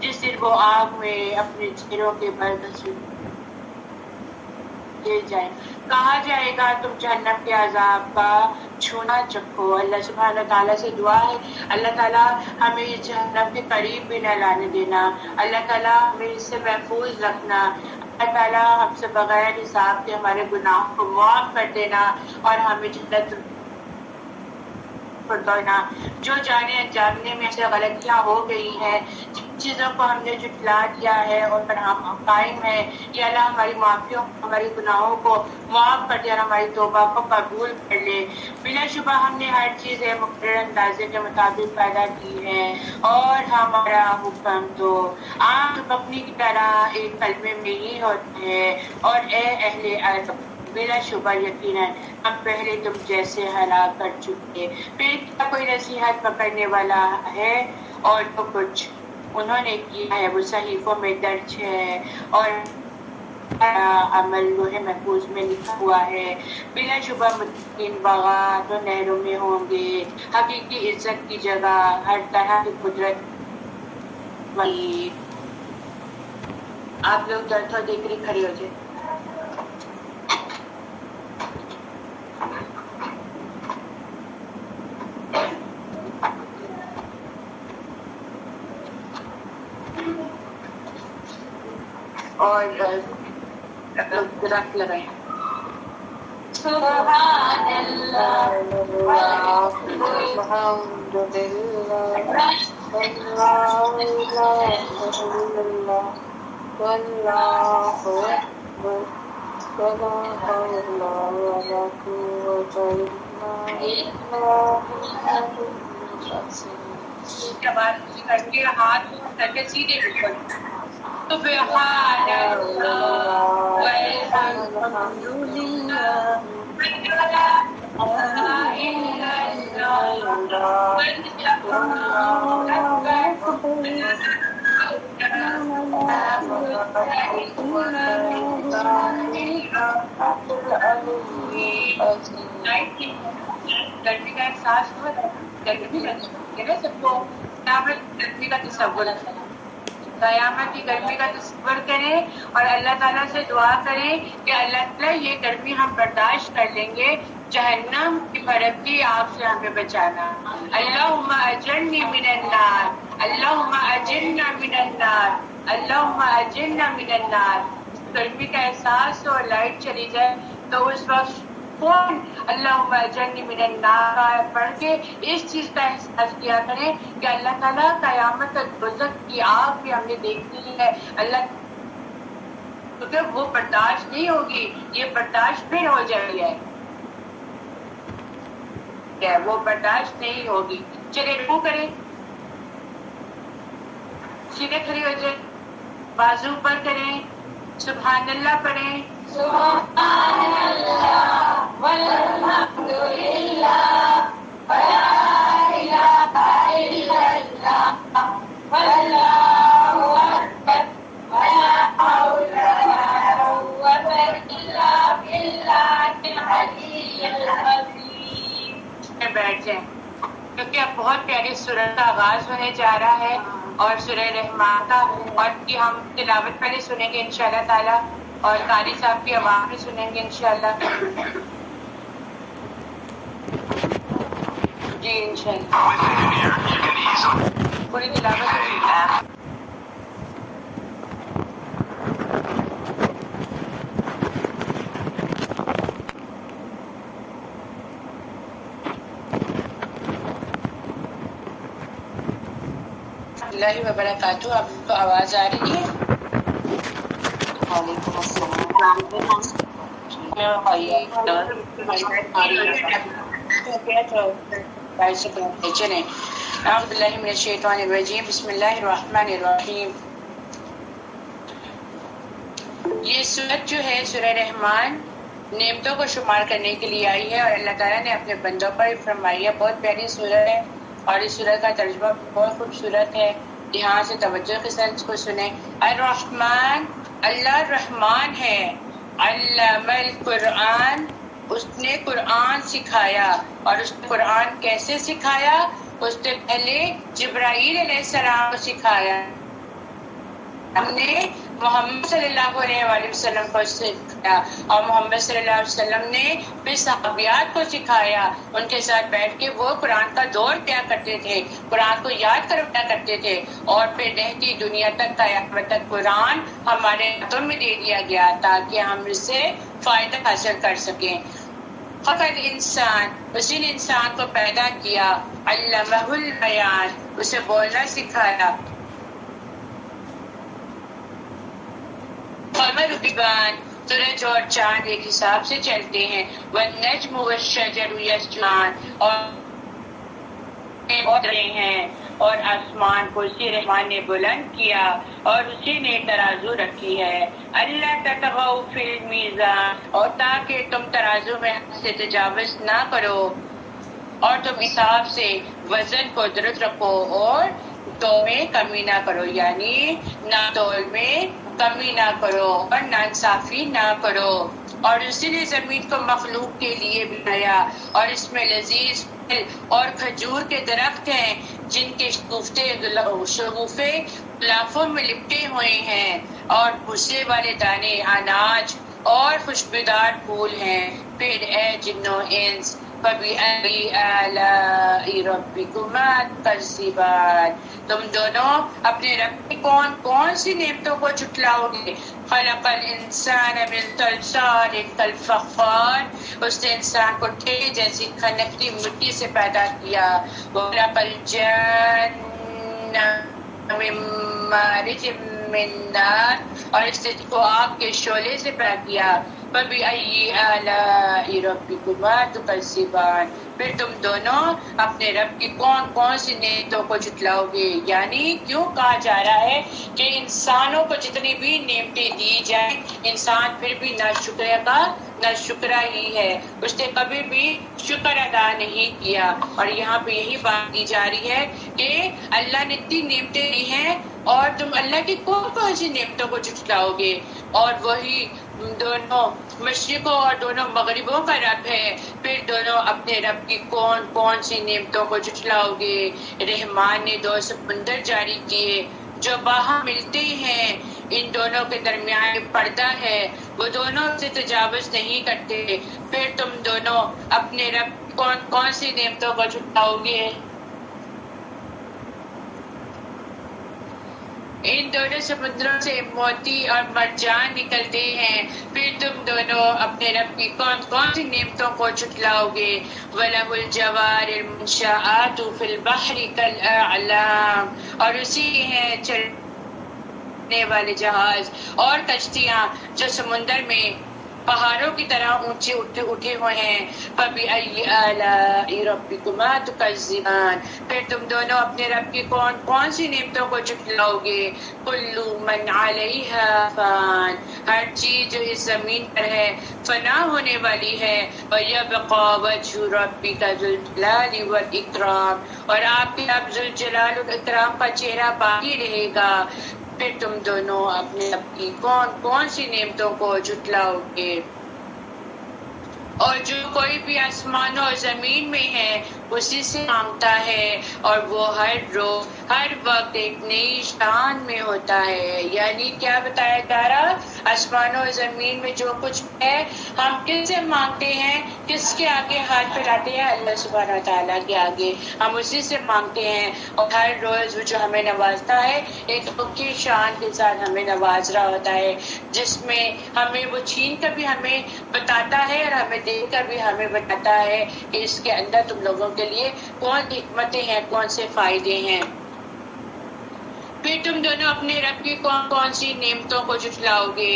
جس دن وہ آگ میں اپنے چہروں کے بل گھسیٹے جائیں. کہا جائے گا تم جہنم کے عذاب کا چھونا چکھو. اللہ سبحانہ تعالیٰ سے دعا ہے اللہ تعالیٰ ہمیں اس جہنم کے قریب بھی نہ لانے دینا, اللہ تعالیٰ ہمیں اس سے محفوظ رکھنا, اللہ تعالیٰ ہم سے بغیر حساب کے ہمارے گناہوں کو معاف کر دینا اور ہمیں جنت فرمانا. جو جانے انجاننے میں سے غلطیاں ہو گئی ہیں, جن چیزوں کو ہم نے جھٹلا دیا ہے اور پر ہم قائم ہیں, یا اللہ ہماری معافیوں ہماری گناہوں کو معاف کر دے اور ہماری توبہ کو قبول کر لے. بلا شبہ ہم نے ہر چیز مقرر اندازے کے مطابق پیدا کی ہے اور ہمارا حکم تو عام پکنی کی طرح ایک کلمے میں ہی ہوتا ہے. اور اے اہل عرب, بلا شبہ یقیناً ہم پہلے تم جیسے ہلاک کر چکے, پھر کیا کوئی نصیحت پکڑنے والا ہے؟ اور جو کچھ انہوں نے کیا ہے وہ صحیفوں میں درج ہے اور عمل لوح محفوظ میں لکھا ہوا ہے. بلا شبہ متقین باغات و نہروں میں ہوں گے, حقیقی عزت کی جگہ, ہر طرح کی قدرت والی. آپ لوگ درخت دیکھ کر کھڑے ہو جائیں. اور درخت لگائیں. سبحان اللہ کے بعد کر کے ہاتھ کر کے سیدھے بالکل سبحان اللہ والحمد للہ ولا الہ الا اللہ گرمی کا احساس ہو رہا ہے, گرمی بھی نا سب کو گرمی کا تصور قیامت کی گرمی کا تصور کریں اور اللہ تعالیٰ سے دعا کریں کہ اللہ تعالیٰ یہ گرمی ہم برداشت کر لیں گے، جہنم کی بھڑکتی آگ سے ہمیں بچانا۔ اللہم اجرنی من النار، اللہم اجرنا من النار، اللہم اجرنا من النار۔ گرمی کا احساس ہو اور لائٹ چلی جائے تو اس وقت فون اللہم اجرنی من النار پڑھ کے اس چیز کا احساس کیا کریں کہ اللہ تعالیٰ قیامت تک دوزخ کی آگ بھی ہم نے دیکھنی ہے، اللہ کیونکہ وہ برداشت نہیں ہوگی، یہ برداشت پھر ہو جائے گا، وہ برداشت نہیں ہوگی۔ چلے رکوع کریں، سیدھے کھڑے ہو جائیں، بازو پر کریں، سبحان اللہ پڑھیں، سبحان اللہ والحمد للہ ولا الہ الا اللہ واللہ اکبر ولا حول ولا قوة الا باللہ العلی العظیم۔ میں بیٹھ جائیں کیونکہ اب بہت پیاری سورت کا آغاز ہونے جا رہا ہے اور سورہ رحمان کا، اور کی ہم تلاوت پہلے سنیں گے انشاءاللہ تعالیٰ اور قاری صاحب کی آواز بھی سنیں گے انشاءاللہ۔ جی انشاءاللہ پوری تلاوت سنیں۔ اللہ وبرکاتہ، آپ کو آواز آ رہی ہے؟ وعلیکم السلام۔ چلیں، اعوذ باللہ من الشیطان الرجیم، بسم اللہ الرحمن الرحیم۔ یہ سورت جو ہے سورہ رحمان نعمتوں کو شمار کرنے کے لیے آئی ہے اور اللہ تعالیٰ نے اپنے بندوں پر فرمائی ہے۔ بہت پیاری سورت ہے اور اس سورت کا ترجمہ بہت خوبصورت ہے، یہاں سے توجہ کے ساتھ اس کو سنیں۔ الرحمن، اللہ رحمان ہے، علم القرآن، اس نے قرآن سکھایا، اور اس نے قرآن کیسے سکھایا؟ اس نے پہلے جبرائیل علیہ السلام کو سکھایا، ہم نے محمد صلی اللہ علیہ وآلہ وسلم کو سکھایا، اور محمد صلی اللہ علیہ وسلم نے پھر صحابیات کو سکھایا، ان کے ساتھ بیٹھ کے وہ قرآن کا دور کیا کرتے تھے، قرآن کو یاد کروایا کرتے تھے، اور پھر رہتی دنیا تک قیامت تک قرآن ہمارے ہاتھوں میں دے دیا گیا تاکہ ہم اس سے فائدہ حاصل کر سکیں۔ فقط انسان، اسی نے انسان کو پیدا کیا، علمہ البیان، اسے بولنا سکھایا۔ قمر بان، سورج اور چاند ایک حساب سے چلتے ہیں، والنجم والشجر یسجدان، اور رہے ہیں، اور آسمان کو اسی رحمان نے بلند کیا اور اسی نے ترازو رکھی ہے۔ اللہ تطغوا فی المیزان، اور تاکہ تم ترازو میں حد سے تجاوز نہ کرو، اور تم حساب سے وزن کو درست رکھو اور تو میں کمی نہ کرو، یعنی ناتول میں کمی نہ کرو اور ناانصافی نہ کرو۔ اور اسی نے زمین کو مخلوق کے لیے بنایا، اور اس میں لذیذ پھل اور کھجور کے درخت ہیں جن کے شگوفے غلافوں میں لپٹے ہوئے ہیں، اور بھوسے والے دانے اناج اور خوشبودار پھول ہیں۔ پھر اے جنو انس، فَبِأَيِّ آلَاءِ رَبِّكُمَا تُكَذِّبَانِ، تم دونوں اپنے رب کی کون کون سی نعمتوں کو جھٹلاؤ گے؟ خلق الانسان من صلصال کالفخار، اس نے انسان کو ٹھیلے جیسی کھنکتی مٹی سے پیدا کیا۔ وخلق الجن من مارج من نار، اور اس نے کو آگ کے شعلے سے پیدا کیا۔ فَبِأَيِّ آلَاءِ رَبِّكُمَا تُكَذِّبَانِ، پھر تم دونوں اپنے رب کی کون کون سی نعمتوں کو جھٹلاؤ گے؟ یعنی کیوں کہا جا رہا ہے کہ انسانوں کو جتنی بھی نعمتیں دی جائیں انسان پھر بھی ناشکرا ہی ہے، اس نے کبھی بھی شکر ادا نہیں کیا۔ اور یہاں پہ یہی بات کی جا رہی ہے کہ اللہ نے اتنی نعمتیں دی ہیں اور تم اللہ کی کون کون سی نعمتوں کو جھٹلاؤ گے؟ اور وہی دونوں مشرقوں اور دونوں مغربوں کا رب ہے، پھر دونوں اپنے رب کی کون کون سی نعمتوں کو جھٹلاؤ گے؟ رحمان نے 2 سمندر جاری کیے جو باہم ملتے ہیں ان دونوں کے درمیان پردہ ہے وہ دونوں سے تجاوز نہیں کرتے، پھر تم دونوں اپنے رب کون سی نعمتوں کو جھٹلاؤ گے؟ ان دونوں سمندروں سے موتی اور مرجان نکلتے ہیں، پھر تم دونوں اپنے رب کی کون سی نعمتوں کو جھٹلاؤ گے؟ وَلَهُ الْجَوَارِ الْمُنشَآتُ فِي الْبَحْرِ كَالْأَعْلَامِ، اور اسی ہیں چلنے والے جہاز اور کشتیاں جو سمندر میں پہاڑوں کی طرح اونچے اٹھے ہوئے ہیں۔ فَبِأَيِّ آلَاءِ رَبِّكُمَا تُكَذِّبَانِ، پھر تم دونوں اپنے رب کی کون سی نعمتوں کو جھٹلاؤ گے؟ كُلُّ مَنْ عَلَيْهَا فَانٍ، ہر چیز جو اس زمین پر ہے فنا ہونے والی ہے۔ وَيَبْقَى وَجْهُ رَبِّكَ ذُو الْجَلَالِ وَالْإِكْرَامِ، اور آپ کے رب ذوالجلال والاکرام کا چہرہ باقی رہے گا۔ پھر تم دونوں اپنے رب کی کون سی نعمتوں کو جھٹلاؤ گے؟ اور جو کوئی بھی آسمان اور زمین میں ہے اسی سے مانگتا ہے، اور وہ ہر روز ہر وقت ایک نئی شان میں ہوتا ہے۔ یعنی کیا بتایا جا رہا؟ آسمان اور زمین میں جو کچھ ہے ہم کس سے مانگتے ہیں، کس کے آگے ہاتھ پھیلاتے ہیں؟ اللہ سبحانہ تعالیٰ کے آگے ہم اسی سے مانگتے ہیں، اور ہر روز وہ جو ہمیں نوازتا ہے ایک اونچی شان کے ساتھ ہمیں نواز رہا ہوتا ہے، جس میں ہمیں وہ چھین کر بھی ہمیں بتاتا ہے اور ہمیں دیکھ کر بھی ہمیں بتاتا ہے کہ اس کے اندر تم لوگوں کے لیے کون حکمتیں ہیں، کون سے فائدے ہیں۔ پھر تم دونوں اپنے رب کی کون سی نعمتوں کو جھٹلاؤ گے؟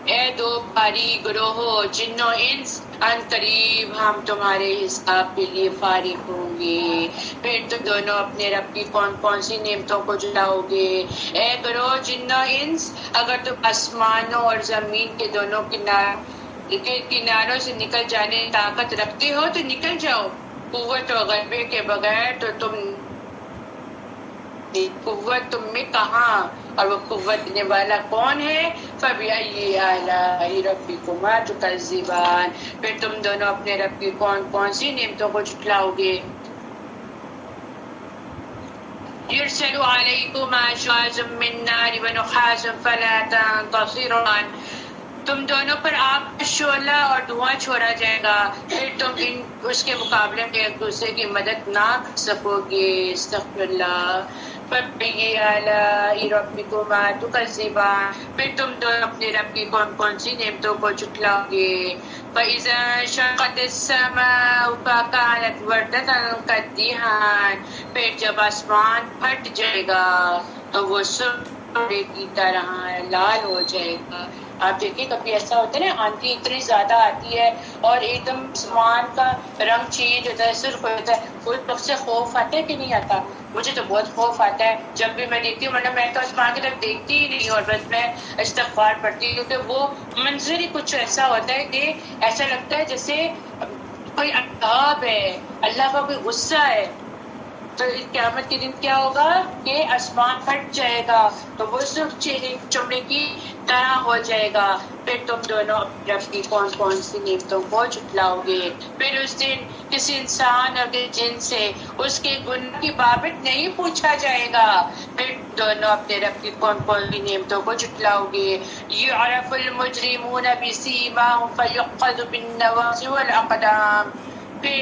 اے دو بھاری گروہو جن و انس، ان قریب ہم تمہارے حساب کے لیے فارغ ہوں گے۔ پھر تم دونوں اپنے رب کی کون سی نعمتوں کو جھٹلاؤ گے؟ اے گروہ جن و انس، اگر تم آسمانوں اور زمین کے دونوں کناروں سے نکل جانے کی طاقت رکھتے ہو تو نکل جاؤ، قوت و غلبے کے بغیر تو قوت تم میں کہاں، اور وہ قوت دینے والا کون ہے؟ فَبِأَيِّ آلَاءِ رَبِّكُمَا تُكَذِّبَانِ، پھر تم دونوں اپنے رب کی کون سی نعمتوں کو جھٹلاؤ گے؟ يُرْسَلُ عَلَيْكُمَا شُعَاظٌ مِّن نَّارٍ وَنُحَاسٌ فَلَا تَنتَصِرَانِ، تم دونوں پر آگ کا شعلہ اور دھواں چھوڑا جائے گا، پھر تم اس کے مقابلے میں ایک دوسرے کی مدد نہ کر سکو گے۔ استغفر اللہ۔ فَبِأَيِّ آلَاءِ رَبِّكُمَا تُكَذِّبَانِ، پھر تم دونوں اپنے رب کی کون سی نعمتوں کو جھٹلاؤ گے؟ فَإِذَا انشَقَّتِ السَّمَاءُ فَكَانَتْ وَرْدَةً كَالدِّهَانِ، پھر جب آسمان پھٹ جائے گا تو وہ سرخ کی طرح لال ہو جائے گا۔ آپ دیکھیں کبھی ایسا ہوتا ہے نا، آندھی اتنی زیادہ آتی ہے اور ایک دم آسمان کا رنگ چینج ہوتا ہے، سرخ ہو جاتا ہے، کوئی وقت سے خوف آتا ہے کہ نہیں آتا؟ مجھے تو بہت خوف آتا ہے جب بھی میں دیکھتی ہوں، ورنہ میں تو آسمان کی طرف دیکھتی ہی نہیں، اور بس میں استغفار پڑھتی ہوں، کیونکہ وہ منظر ہی کچھ ایسا ہوتا ہے کہ ایسا لگتا ہے جیسے کوئی عذاب ہے، اللہ کا کوئی غصہ ہے۔ تو قیامت کے دن کیا ہوگا کہ آسمان پھٹ جائے گا تو وہ سرخ چمڑے کی طرح ہو جائے گا۔ پھر تم دونوں اپنے رب کی کون سی نعمتوں کو جھٹلاؤ گے؟ پھر اس دن کسی انسان اور کسی جن سے اس کے گناہ کی بابت نہیں پوچھا جائے گا۔ پھر دونوں اپنے رب کی کون سی نعمتوں کو جھٹلاؤ گے؟ یعرف المجرمون بسیماہم فیؤخذ بالنواصی والاقدام، پھر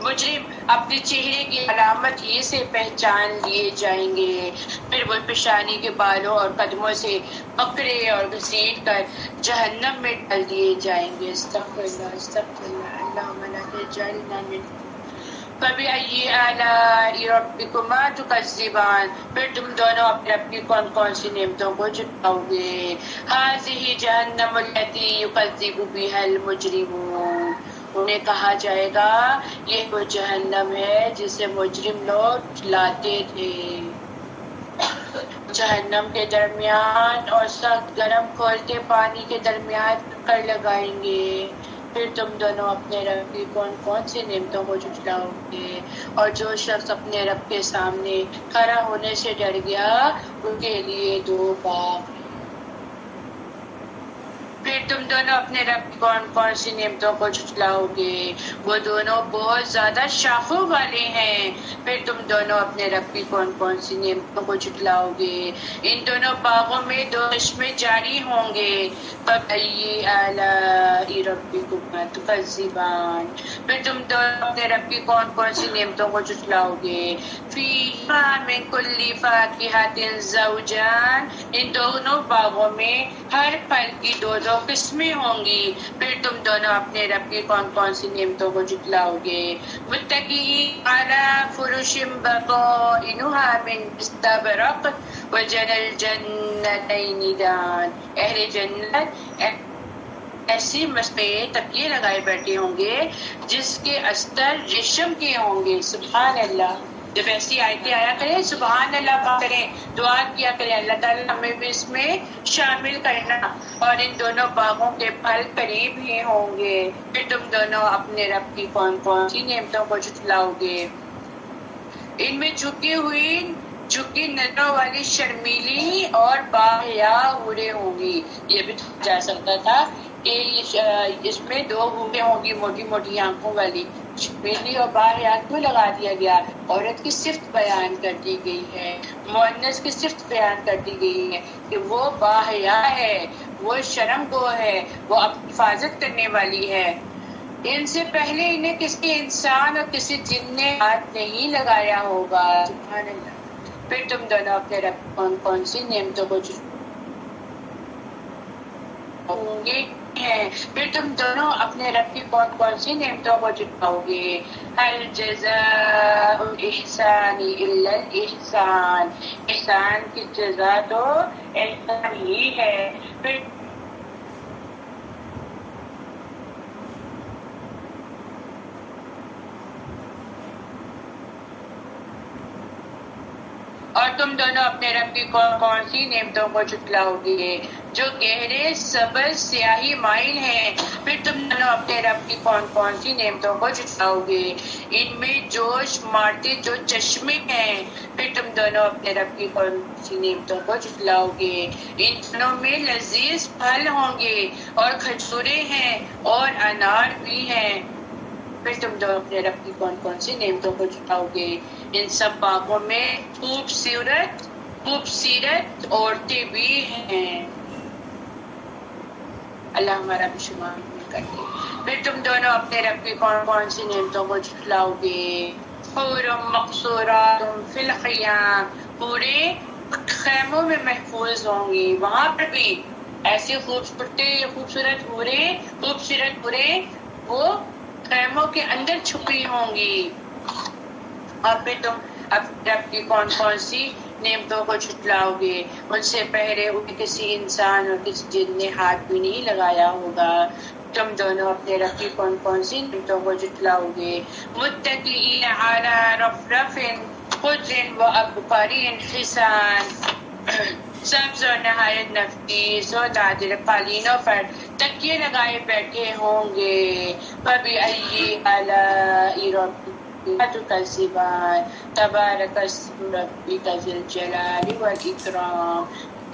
مجرم اپنے چہرے کی علامت یہ سے پہچان لیے جائیں گے، پھر وہ پیشانی کے بالوں اور قدموں سے پکڑے اور گھسیٹ کر جہنم میں ڈال دیے جائیں گے۔ استغفر اللہ، استغفر اللہ، اللہم لا تجعلنا منہم۔ فَبِأَيِّ آلَاءِ رَبِّكُمَا تُكَذِّبَانِ، پھر تم دونوں اپنے رب کی کون سی نعمتوں کو جھٹلاؤ گے؟ هَٰذِهِ جَهَنَّمُ الَّتِي يُكَذِّبُ بِهَا الْمُجْرِمُونَ، انہیں کہا جائے گا یہ وہ جہنم ہے جسے مجرم لوگ لاتے تھے۔ جہنم کے درمیان اور سخت گرم کھولتے پانی کے درمیان کر لگائیں گے۔ پھر تم دونوں اپنے رب کی کون سی نعمتوں کو جھٹلاؤ گے؟ اور جو شخص اپنے رب کے سامنے کھڑا ہونے سے ڈر گیا ان کے لیے 2 باغ۔ پھر تم دونوں اپنے رب کی کون کون سی نعمتوں کو جھٹلاؤ گے، وہ دونوں بہت زیادہ شاخوں والے ہیں۔ پھر تم دونوں اپنے رب کی کون کون سی نعمتوں کو جھٹلاؤ گے، ان دونوں باغوں میں دو چشمے جاری ہوں گے۔ فَبِأَيِّ آلَاءِ رَبِّكُمَا تُكَذِّبَانِ، پھر تم دونوں اپنے رب کی کون کون سی نعمتوں کو جھٹلاؤ گے۔ فِيهِمَا مِن كُلِّ فَاكِهَةٍ زَوْجَانِ، ان دونوں باغوں میں ہر پھل کی دو دو قسمیں ہوں گی۔ پھر تم دونوں اپنے رب کی کون کون سی نعمتوں کو جھٹلاؤ گے۔ متکئین علی فرش بطائنها من استبرق وجنى الجنتین دان، اہل جنت ایسی مستقے تکیے لگائے بیٹھے ہوں گے جس کے استر ریشم کے ہوں گے۔ سبحان اللہ، جب ایسی آیتیں آیا کریں سبحان اللہ پڑھا کریں، دعا کیا کریں اللہ تعالیٰ ہمیں بھی اس میں شامل کرنا۔ اور ان دونوں باغوں کے پھل قریب ہی ہوں گے۔ پھر تم دونوں اپنے رب کی کون کون سی نعمتوں کو جھٹلاؤ گے۔ ان میں جھکی نظروں والی شرمیلی اور باحیا حوریں ہوں گی۔ یہ بھی جا سکتا تھا کہ اس میں دو حوریں ہوں گی موٹی موٹی آنکھوں والی، شرمیلی اور باحیا کیوں لگا دیا گیا؟ عورت کی صفت بیان کر دی گئی ہے، مؤنث کی صفت بیان کر دی گئی ہے کہ وہ باحیا ہے، وہ شرم گو ہے، وہ اپنی حفاظت کرنے والی ہے۔ ان سے پہلے انہیں کسی انسان اور کسی جن نے ہاتھ نہیں لگایا ہوگا۔ سبحان اللہ۔ پھر تم دونوں اپنے رب کون کون سی نعمتوں کو ہوں گے ہیں، پھر تم دونوں اپنے رب کی کون کون سی نعمتوں کو جھٹلاؤ گے۔ هل جزاء الاحسان الا الاحسان، احسان کی جزا تو احسان ہی ہے۔ پھر اور تم دونوں اپنے رب کی کون کون سی نعمتوں کو جھٹلاؤ گے جو گہرے سبز سیاہی مائل ہیں۔ پھر تم دونوں اپنے رب کی کون کون سی نعمتوں کو جھٹلاؤ گے، ان میں جوش مارتے جو چشمے ہیں۔ پھر تم دونوں اپنے رب کی کون سی نعمتوں کو جھٹلاؤ گے، ان دونوں میں لذیذ پھل ہوں گے اور کھجوریں ہیں اور انار بھی ہیں۔ پھر تم دونوں اپنے رب کی کون کون سی نعمتوں کو جھٹلاؤ گے، ان سب باغوں میں خوبصورت عورتیں بھی ہیں۔ اللہ ہمارا بھی شمار کر دے۔ پھر تم دونوں اپنے رب کی کون کون سی نعمتوں کو جھٹلاؤ گے۔ حور مقصورات فی الخیام، حوریں خیموں میں محفوظ ہوں گی، وہاں پر بھی ایسی خوبصورت حوریں وہ خیموں کے اندر چھپی ہوں گی۔ اور پھر تم اپنے رب کی کون کون سی نعمتوں کو جھٹلاؤ گے، ان سے پہلے انہیں کسی انسان اور کسی جن نے ہاتھ بھی نہیں لگایا ہوگا۔ تم دونوں اپنے رب کی کون کون سی نعمتوں کو جھٹلاؤ گے۔ متکئین علی رفرف خضر وابقار حسان، سبز اور نہایت نفیس اور نادر قالینوں پر تکیے لگائے بیٹھے ہوں گے۔ فَبِأَيِّ آلَاءِ رَبِّكُمَا تُكَذِّبَانِ، تبارک اسم ربک ذی الجلال والاکرام۔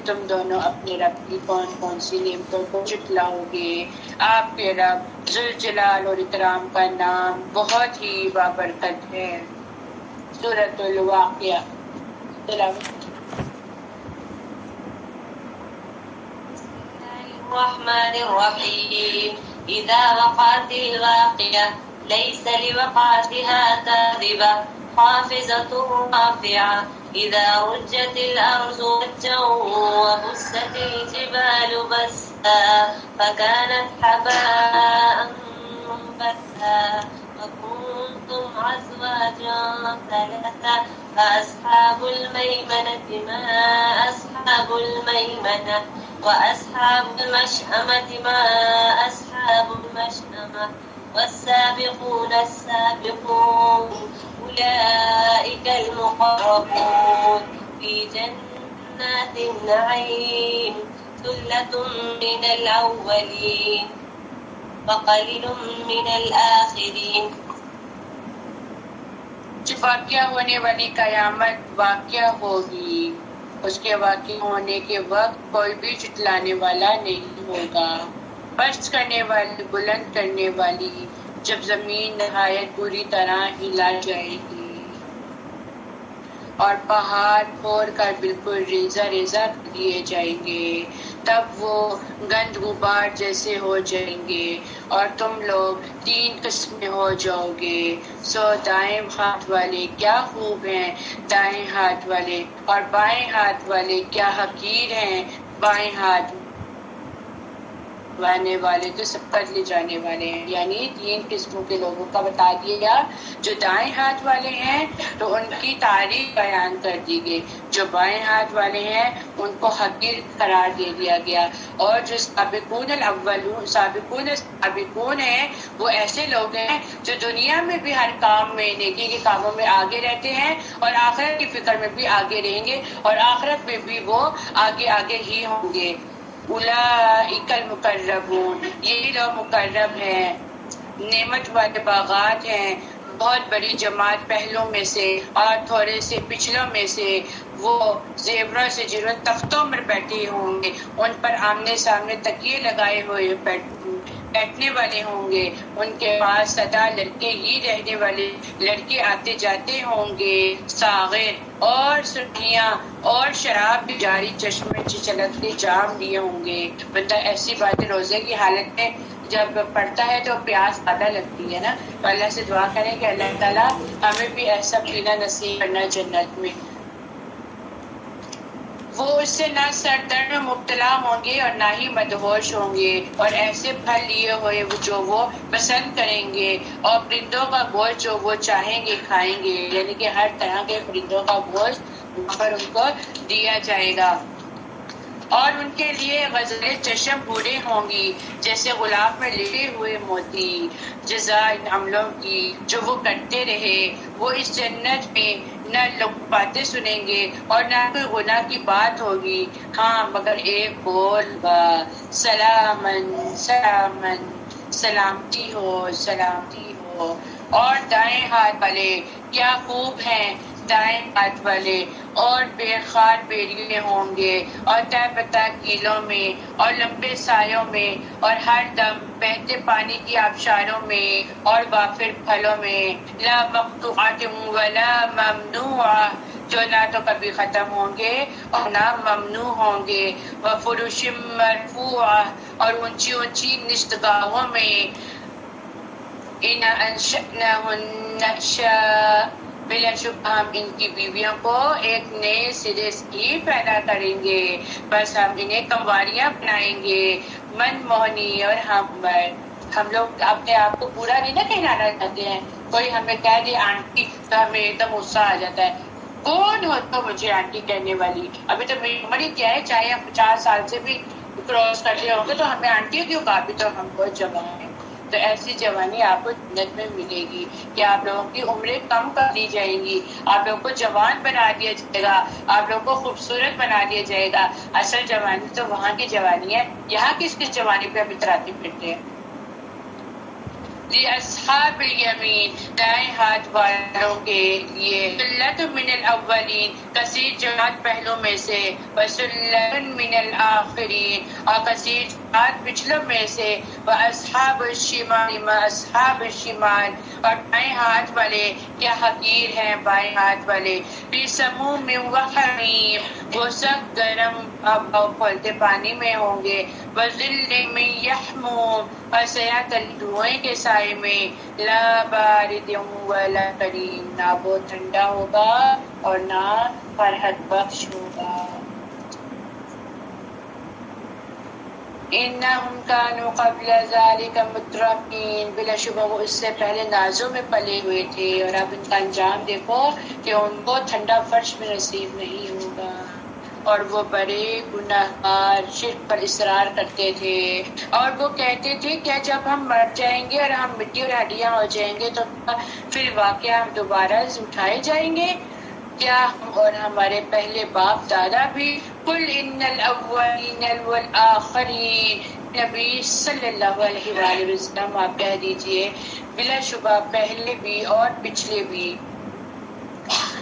تم دونوں اپنے رب کی کون کون سی نعمتوں کو جھٹلاؤ گے، آپ کے رب ذوالجلال اور اکرام کا نام بہت ہی بابرکت ہے۔ سورۃ الواقعہ۔ الرحمن الرحيم إذا وقعت الواقعة ليس لوقعتها كاذبة خافضة رافعة إذا رجت الأرض رجا وبست الجبال بسا فكانت حباء منبثا وكنتم أزواجا ثلاثة فأصحاب الميمنة ما أصحاب الميمنة وأصحاب المشأمة ما أصحاب المشأمة والسابقون السابقون أولئك المقربون في جنات النعيم ثلة من الأولين وقليل من الآخرين۔ جو واقعہ ہونے والی قیامت واقعہ ہوگی، اس کے واقع ہونے کے وقت کوئی بھی جھٹلانے والا نہیں ہوگا۔ پست کرنے والی بلند کرنے والی، جب زمین نہایت بری طرح ہلا جائے گی اور پہاڑ پھوڑ کر بالکل ریزہ ریزہ کر دیے جائیں گے، تب وہ گند غبار جیسے ہو جائیں گے اور تم لوگ 3 قسم میں ہو جاؤ گے۔ سو دائیں ہاتھ والے کیا خوب ہیں، دائیں ہاتھ والے، اور بائیں ہاتھ والے کیا حقیر ہیں، بائیں ہاتھ وانے والے تو سب کر لے جانے والے ہیں۔ یعنی 3 قسموں کے لوگوں کا بتا دیا، جو دائیں ہاتھ والے ہیں تو ان کی تعریف بیان کر دی گئی، جو بائیں ہاتھ والے ہیں ان کو حقیر قرار دے دیا گیا، اور جو سابقون الاولون سابقون ہیں وہ ایسے لوگ ہیں جو دنیا میں بھی ہر کام میں نیکی کے کاموں میں آگے رہتے ہیں اور آخرت کی فکر میں بھی آگے رہیں گے اور آخرت میں بھی وہ آگے آگے ہی ہوں گے۔ اولئک المقربون، یہی لوگ مقرب ہیں، نعمت والے باغات ہیں، بہت بڑی جماعت پہلوں میں سے اور تھوڑے سے پچھلوں میں سے، وہ زیوروں سے جنہوں تختوں پر بیٹھے ہوں گے، ان پر آمنے سامنے تکیے لگائے ہوئے بیٹھنے والے ہوں گے، ان کے پاس سدا لڑکے ہی رہنے والے لڑکے آتے جاتے ہوں گے، ساغر اور سرخیاں اور شراب بھی جاری چشمے چھلکتے جام لیے ہوں گے۔ بندہ ایسی باتیں روزے کی حالت میں جب پڑھتا ہے تو پیاس زیادہ لگتی ہے نا، تو اللہ سے دعا کریں کہ اللہ تعالیٰ ہمیں بھی ایسا پینا نصیب کرنا جنت میں۔ وہ اس سے نہ سردرد میں مبتلا ہوں گے اور نہ ہی مدہوش ہوں گے، اور ایسے پھل لیے ہوئے جو وہ پسند کریں گے، اور پرندوں کا گوشت جو وہ چاہیں گے کھائیں گے، یعنی کہ ہر طرح کے پرندوں کا گوشت وہاں پر ان کو دیا جائے گا، اور ان کے لیے غزلیں چشم پورے ہوں گی جیسے غلاف میں لپٹے ہوئے موتی، جزا ان عملوں کی جو وہ کرتے رہے۔ وہ اس جنت میں نہ لوگ باتیں سنیں گے اور نہ کوئی گناہ کی بات ہوگی، ہاں مگر ایک بول گا، سلامن سلامن، سلامتی ہو سلامتی ہو۔ اور دائیں ہاتھ والے کیا خوب ہیں، دائیں ہاتھ والے، اور بے خار بیڑیے ہوں گے اور طے پتہ کیلوں میں اور لمبے سایوں میں اور ہر دم بہتے پانی کی آبشاروں میں اور وافر پھلوں میں، لا مقطوعۃ ولا ممنوعہ، جو نہ تو کبھی ختم ہوں گے اور نہ ممنوع ہوں گے، وفرش مرفوعہ، اور اونچی اونچی نشتگاہوں میں، ان انشأناہن نشأ، بلا شبہ ہم ان کی بیویوں کو ایک نئے سرے سے پیدا کریں گے، بس ہم انہیں کنواریاں بنائیں گے، من موہنی اور ہم لوگ اپنے آپ کو پورا نہیں نہ کہلانا چاہتے ہیں، کوئی ہمیں کہہ دے آنٹی تو ہمیں ایک دم غصہ آ جاتا ہے، کون ہو تو مجھے آنٹی کہنے والی، ابھی تو میری عمر ہی کیا ہے، چاہے ہم 50 سال سے بھی کراس کرتے ہوں گے تو ہمیں آنٹی کیوں کہا، ابھی تو ہم بہت جوان ہیں۔ تو ایسی جوانی آپ کو جنت میں ملے گی کہ آپ لوگوں کی عمریں کم کر دی جائیں گی، آپ لوگوں کو جوان بنا دیا جائے گا، آپ لوگوں کو خوبصورت بنا دیا جائے گا۔ اصل جوانی تو وہاں کی جوانی ہے، یہاں کس جوانی پہ ہم اتراتے پھرتے ہیں۔ لِأَصْحَابِ الْيَمِينِ، دائیں ہاتھ والوں کے لیے، سُلَّةٌ مِّنَ الْأَوَّلِينَ، کثیر جماعت پہلوں میں سے، وَسُلَّةٌ مِّنَ الْآخِرِينَ، اور کثیر جماعت پچھلوں میں سے، وَأَصْحَابُ الشِّمَالِ مَا أَصْحَابُ الشِّمَالِ، اور بائیں ہاتھ والے کیا حقیر ہیں بائیں ہاتھ والے، فِي سَمُومٍ وَحَمِيمٍ، وہ سخت گرم کھولتے پانی میں ہوں گے، وَظِلٍّ مِّن يَحْمُومٍ، اور سیاہ تلی دھوئیں کے سائے میں، لا بارد ولا کریم، نہ وہ ٹھنڈا ہوگا اور نہ فرحت بخش ہوگا۔ انہم کانوا قبل ذلک مترفین، بلا شبہ وہ اس سے پہلے نازوں میں پلے ہوئے تھے، اور اب ان کا انجام دیکھو کہ ان کو ٹھنڈا فرش میں نصیب نہیں ہوگا، اور وہ بڑے گناہگار شرک پر اصرار کرتے تھے، اور وہ کہتے تھے کہ جب ہم مر جائیں گے اور ہم مٹی اور ہڈیاں ہو جائیں گے تو پھر واقعہ ہم دوبارہ اٹھائے جائیں گے، کیا ہم اور ہمارے پہلے باپ دادا بھی؟ قل ان الاولین والآخرین، نبی صلی اللہ علیہ وآلہ وسلم آپ کہہ دیجئے بلا شبہ پہلے بھی اور پچھلے بھی،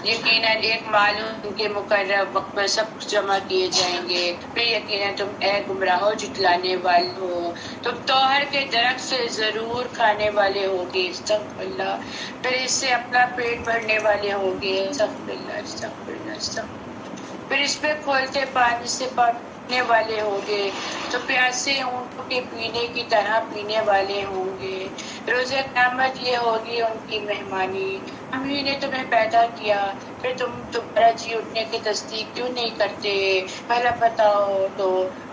یقیناً ایک معلوم کے مقرر وقت میں سب کچھ جمع کیے جائیں گے. پھر یقیناً تم اے گمراہو جھٹلانے والے ہو، تم توہر کے درخت سے ضرور کھانے والے ہوگے، استغفر اللہ، پھر اس سے اپنا پیٹ بھرنے والے ہوگے، استغفر اللہ استغفر اللہ استغفر اللہ، پھر اس پہ کھولتے پانی سے پانے والے ہوگے، تو پیاسے اونٹوں کے پینے کی طرح پینے والے ہوں گے. روز قیامت یہ ہوگی ان کی مہمانی. ہم ہی نے تمہیں پیدا کیا، پھر تم دوبارہ جی اٹھنے کی تصدیق کیوں نہیں کرتے؟ پہلا بتاؤ تو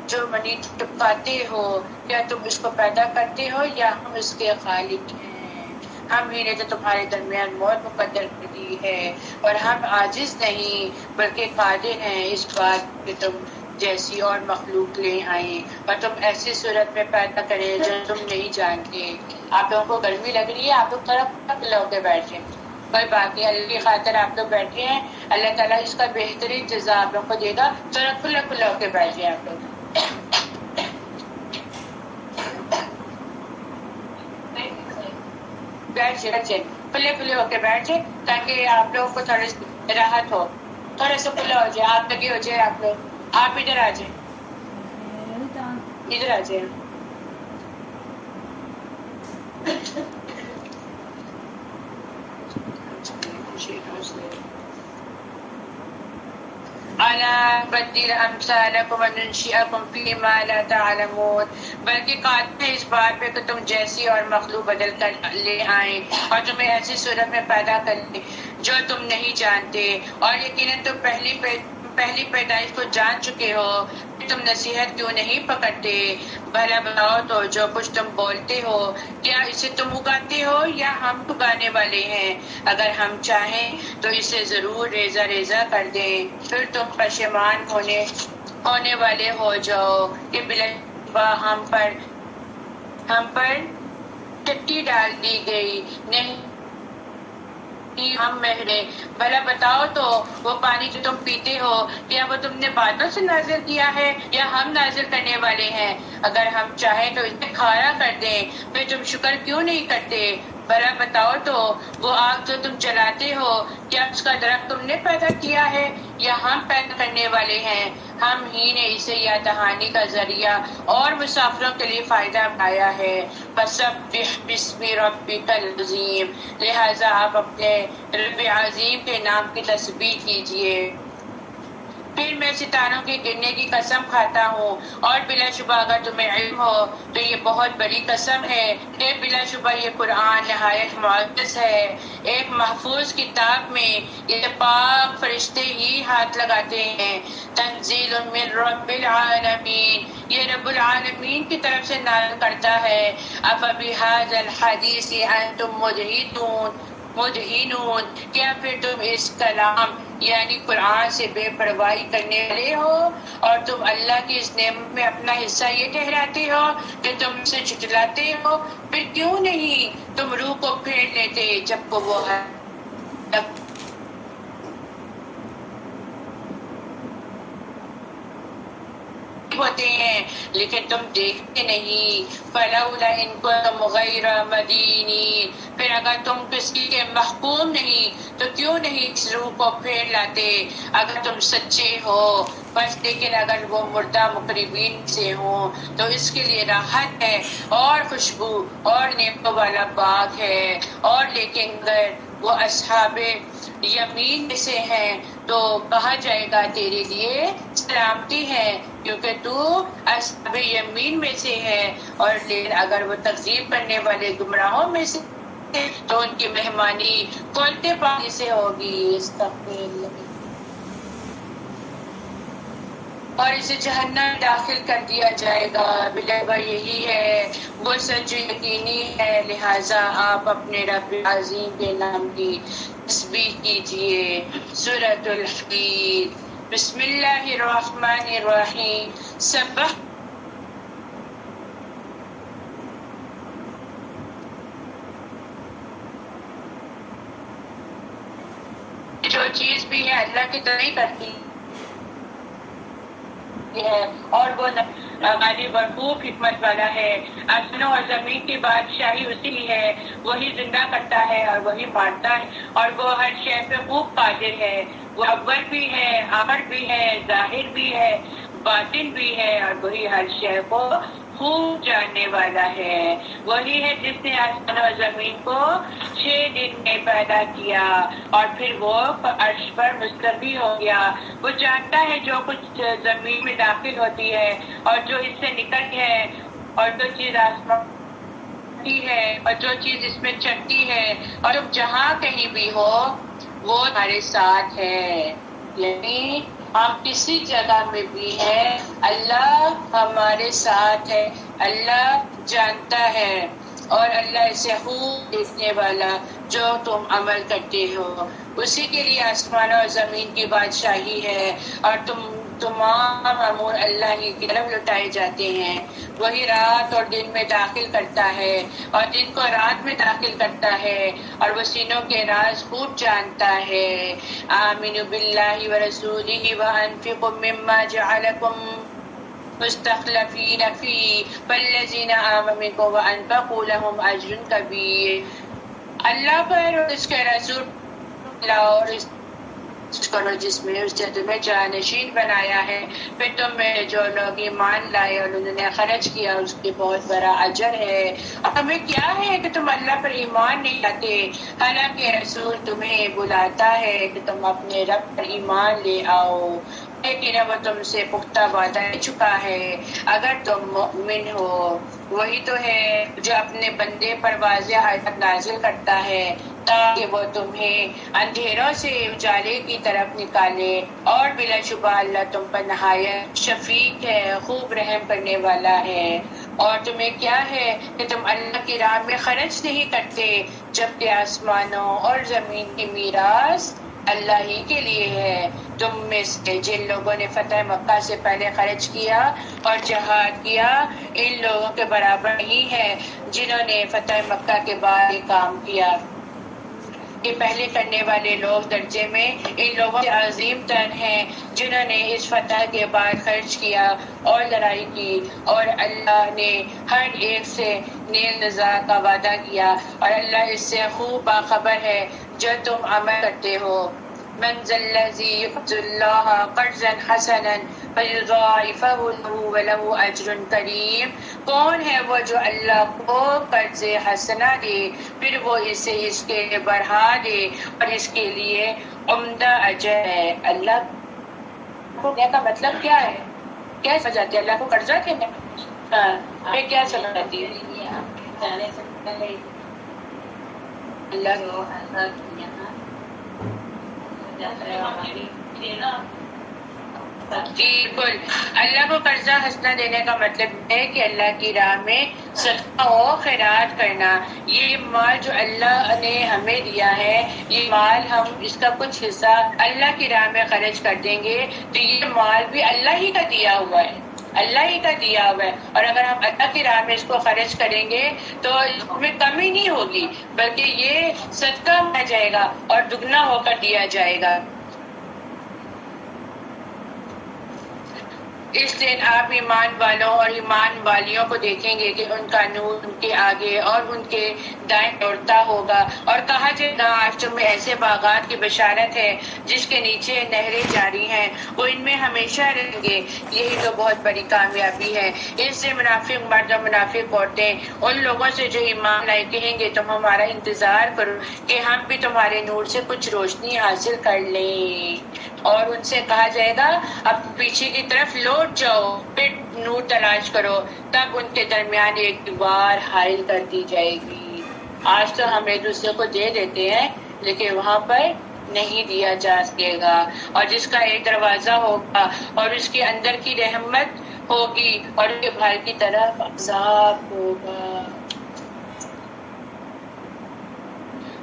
جو منی ٹپکاتے ہو، کیا تم اس کو پیدا کرتے ہو یا ہم اس کے خالق ہیں؟ ہم ہی نے تو تمہارے درمیان موت مقدر کر دی ہے، اور ہم عاجز نہیں بلکہ قادر ہیں اس بات کہ تم جیسی اور مخلوق لے آئیں اور تم ایسی صورت میں پیدا کریں جو تم نہیں جانتے. آپ لوگوں کو گرمی لگ رہی ہے، آپ لوگ طرف لو کے بیٹھے، کوئی بات نہیں، اللہ کی خاطر آپ لوگ بیٹھے ہیں، اللہ تعالیٰ اس کا بہترین جزا آپ لوگ کو دے گا. ذرا کھلا کھلا ہو کے بیٹھ جائیں آپ لوگ، بیٹھ جائے کھلے کھلے ہو کے بیٹھ جائے تاکہ آپ لوگوں کو تھوڑی سی راحت ہو. تھوڑا سا کھلا ہو جائے، آپ لگے ہو جائے، آپ لوگ آپ ادھر آ جائیں، ادھر آ جائیں. أَلَا نُبَدِّلُ أَمْثَالَكُمْ وَنُنشِئَكُمْ فِي مَا لَا تَعْلَمُونَ، بلکہ قادر ہے اس بات پہ کہ تم جیسی اور مخلوق بدل کر لے آئیں اور تمہیں ایسی صورت میں پیدا کر لیں جو تم نہیں جانتے. اور یقیناً تم پہلی پیدائش کو جان چکے ہو، تم نصیحت کیوں نہیں پکڑتے؟ بھلا بتاؤ تو جو کچھ تم بولتے ہو کیا اسے تم اگاتے ہو یا ہم اگانے والے ہیں؟ اگر ہم چاہیں تو اسے ضرور ریزہ ریزہ کر دیں، پھر تم پشیمان ہونے والے ہو جاؤ کہ بلا شبہ ہم پر چٹی ڈال دی گئی، نہیں ہم مہرے. بھلا بتاؤ تو وہ پانی جو تم پیتے ہو کیا وہ تم نے بادلوں سے نازل کیا ہے یا ہم نازل کرنے والے ہیں؟ اگر ہم چاہیں تو اسے کھارا کر دیں، پھر تم شکر کیوں نہیں کرتے؟ بھلا بتاؤ تو وہ آگ جو تم جلاتے ہو کیا اس کا درخت تم نے پیدا کیا ہے یا ہم پیدا کرنے والے ہیں؟ ہم ہی نے اسے یا دہانی کا ذریعہ اور مسافروں کے لیے فائدہ بنایا ہے. فَسَبِّحْ بِاسْمِ رَبِّكَ الْعَظِيمِ، لہٰذا آپ اپنے رب عظیم کے نام کی تسبیح کیجیے. پھر میں ستاروں کے گرنے کی قسم کھاتا ہوں، اور بلا شبہ اگر تمہیں علم ہو تو یہ بہت بڑی قسم ہے کہ بلا شبہ یہ قرآن نہایت معزز ہے. ایک محفوظ کتاب میں یہ پاک فرشتے ہی ہاتھ لگاتے ہیں. تنزیل من رب العالمین، یہ رب العالمین کی طرف سے نازل کرتا ہے. افبہذا الحدیث انتم مدہنون، کیا پھر تم اس کلام یعنی قرآن سے بے پرواہی کرنے والے ہو اور تم اللہ کی اس نعمت میں اپنا حصہ یہ ٹھہراتے ہو کہ تم اسے جھٹلاتے ہو؟ پھر کیوں نہیں تم روح کو پھیر لیتے جب کو وہ ہوتے ہیں لیکن تم دیکھتے نہیں. فلولا ان کنتم غیر مدینین، پھر اگر تم کسی کے محکوم نہیں تو کیوں نہیں اس روح کو پھیر لاتے اگر تم سچے ہو. بس لیکن اگر وہ مردہ مقربین سے ہوں تو اس کے لیے راحت ہے اور خوشبو اور نعمتوں والا باغ ہے. اور لیکن اگر وہ اصحاب یمین میں سے ہیں تو کہا جائے گا تیرے لیے سلامتی ہے کیونکہ تو اصحاب یمین میں سے ہے. اور لیکن اگر وہ تکذیب کرنے والے گمراہوں میں سے تو ان کی مہمانی کھولتے پانی سے ہوگی. استغفر اللہ. اور اسے جہنم داخل کر دیا جائے گا. بلغہ یہی ہے وہ سچ یقینی ہے، لہٰذا آپ اپنے رب عظیم کے نام کی تسبیح کیجیے. سورۃ الحدید. بسم اللہ الرحمن الرحیم. سبح جو چیز بھی ہے اللہ کی طرح کرتی ہے، اور وہ غالب اور خوب حکمت والا ہے. آسمانوں اور زمین کی بادشاہی اسی کی ہے. وہی زندہ کرتا ہے اور وہی مارتا ہے اور وہ ہر شے پہ خوب قادر ہے. وہ اول بھی ہے، آخر بھی ہے، ظاہر بھی ہے، باطن بھی ہے اور وہی ہر شے کو خوب جاننے والا ہے. وہی ہے جس نے آسمان اور زمین کو 6 دن میں پیدا کیا اور پھر وہ عرش پر مستوی ہو گیا. وہ جانتا ہے جو کچھ زمین میں داخل ہوتی ہے اور جو اس سے نکلتی ہے اور جو چیز آسمان کی ہے اور جو چیز اس میں چڑھتی ہے اور تم جہاں کہیں بھی ہو وہ ہمارے ساتھ ہے. یعنی ہم کسی جگہ میں بھی ہیں، اللہ ہمارے ساتھ ہے، اللہ جانتا ہے اور اللہ اسے خوب دیکھنے والا جو تم عمل کرتے ہو. اسی کے لیے آسمان اور زمین کی بادشاہی ہے اور تمام امور اللہ ہی کی طرف لوٹائے جاتے ہیں. وہی رات اور دن میں داخل کرتا ہے اور دن کو رات میں داخل کرتا ہے اور وہ سینوں کے راز خوب جانتا ہے. آمنوا باللہ ورسولہ وانفقوا مما جعلکم مستخلفین فی فالذین آمنوا منکم وانفقوا لهم اجر کبیر. اللہ پر اور اس کے رسول اور اس کرو جس میں اس نے تمہیں جانشین بنایا ہے. پھر تم میں جو لوگ ایمان لائے اور انہوں نے خرچ کیا اس کے بہت بڑا اجر ہے. اور تمہیں کیا ہے کہ تم اللہ پر ایمان نہیں لاتے حالانکہ رسول تمہیں بلاتا ہے کہ تم اپنے رب پر ایمان لے آؤ، لیکن وہ تم سے پختہ وعدہ لے چکا ہے اگر تم مؤمن ہو. وہی تو ہے جو اپنے بندے پر واضح آیت نازل کرتا ہے تاکہ وہ تمہیں اندھیروں سے اجالے کی طرف نکالے، اور بلا شبہ اللہ تم پر نہایت شفیق ہے، خوب رحم کرنے والا ہے. اور تمہیں کیا ہے کہ تم اللہ کی راہ میں خرچ نہیں کرتے جبکہ آسمانوں اور زمین کی میراث اللہ ہی کے لیے ہے. تم میں سے جن لوگوں نے فتح مکہ سے پہلے خرچ کیا اور جہاد کیا ان لوگوں کے برابر نہیں ہے جنہوں نے فتح مکہ کے بعد یہ کام کیا. یہ پہلے کرنے والے لوگ درجے میں ان لوگوں سے عظیم تر ہیں جنہوں نے اس فتح کے بعد خرچ کیا اور لڑائی کی، اور اللہ نے ہر ایک سے نیک جزا کا وعدہ کیا اور اللہ اس سے خوب باخبر ہے جو تم عمل کرتے ہو. من ذا الذی یقرض اللہ قرضا حسنا فیضاعفہ لہ ولہ اجر کریم. کون ہے وہ جو اللہ کو قرض حسنہ دے پھر وہ اسے اس کے بڑھا دے اور اس کے لیے عمدہ اجر ہے. اللہ کو کہنے کا مطلب کیا ہے؟ کیا سمجھاتے ہیں اللہ کو قرضہ دینا؟ ہاں کیا سمجھاتی ہے جانے سے پہلے اللہ جو اللہ کی یہاں جاتا ہے ہماری جی بالکل. اللہ کو قرضہ حسنہ دینے کا مطلب ہے کہ اللہ کی راہ میں صدقہ و خیرات کرنا. یہ مال جو اللہ نے ہمیں دیا ہے یہ مال ہم اس کا کچھ حصہ اللہ کی راہ میں خرچ کر دیں گے تو یہ مال بھی اللہ ہی کا دیا ہوا ہے، اللہ ہی کا دیا ہوا ہے. اور اگر ہم اللہ کی راہ میں اس کو خرچ کریں گے تو اس میں کمی نہیں ہوگی بلکہ یہ صدقہ بن جائے گا اور دگنا ہو کر دیا جائے گا. اس دن آپ ایمان والوں اور ایمان والیوں کو دیکھیں گے کہ ان کا نور ان کے آگے اور ان کے دائیں دوڑتا ہوگا اور کہا جائے آج تمہیں ایسے باغات کی بشارت ہے جس کے نیچے نہریں جاری ہیں، وہ ان میں ہمیشہ رہیں گے. یہی تو بہت بڑی کامیابی ہے. اس سے منافق مرد اور منافق عورتیں ان لوگوں سے جو ایمان لائے کہیں گے تم ہمارا انتظار کرو کہ ہم بھی تمہارے نور سے کچھ روشنی حاصل کر لیں. اور ان سے کہا جائے گا اب پیچھے کی طرف لوٹ جاؤ، پھر نور تلاش کرو، تب ان کے درمیان ایک دیوار حائل کر دی جائے گی. آج تو ہم ایک دوسرے کو دے دیتے ہیں لیکن وہاں پر نہیں دیا جا سکے گا. اور جس کا ایک دروازہ ہوگا اور اس کے اندر کی رحمت ہوگی اور اس کے باہر کی طرف عذاب ہوگا.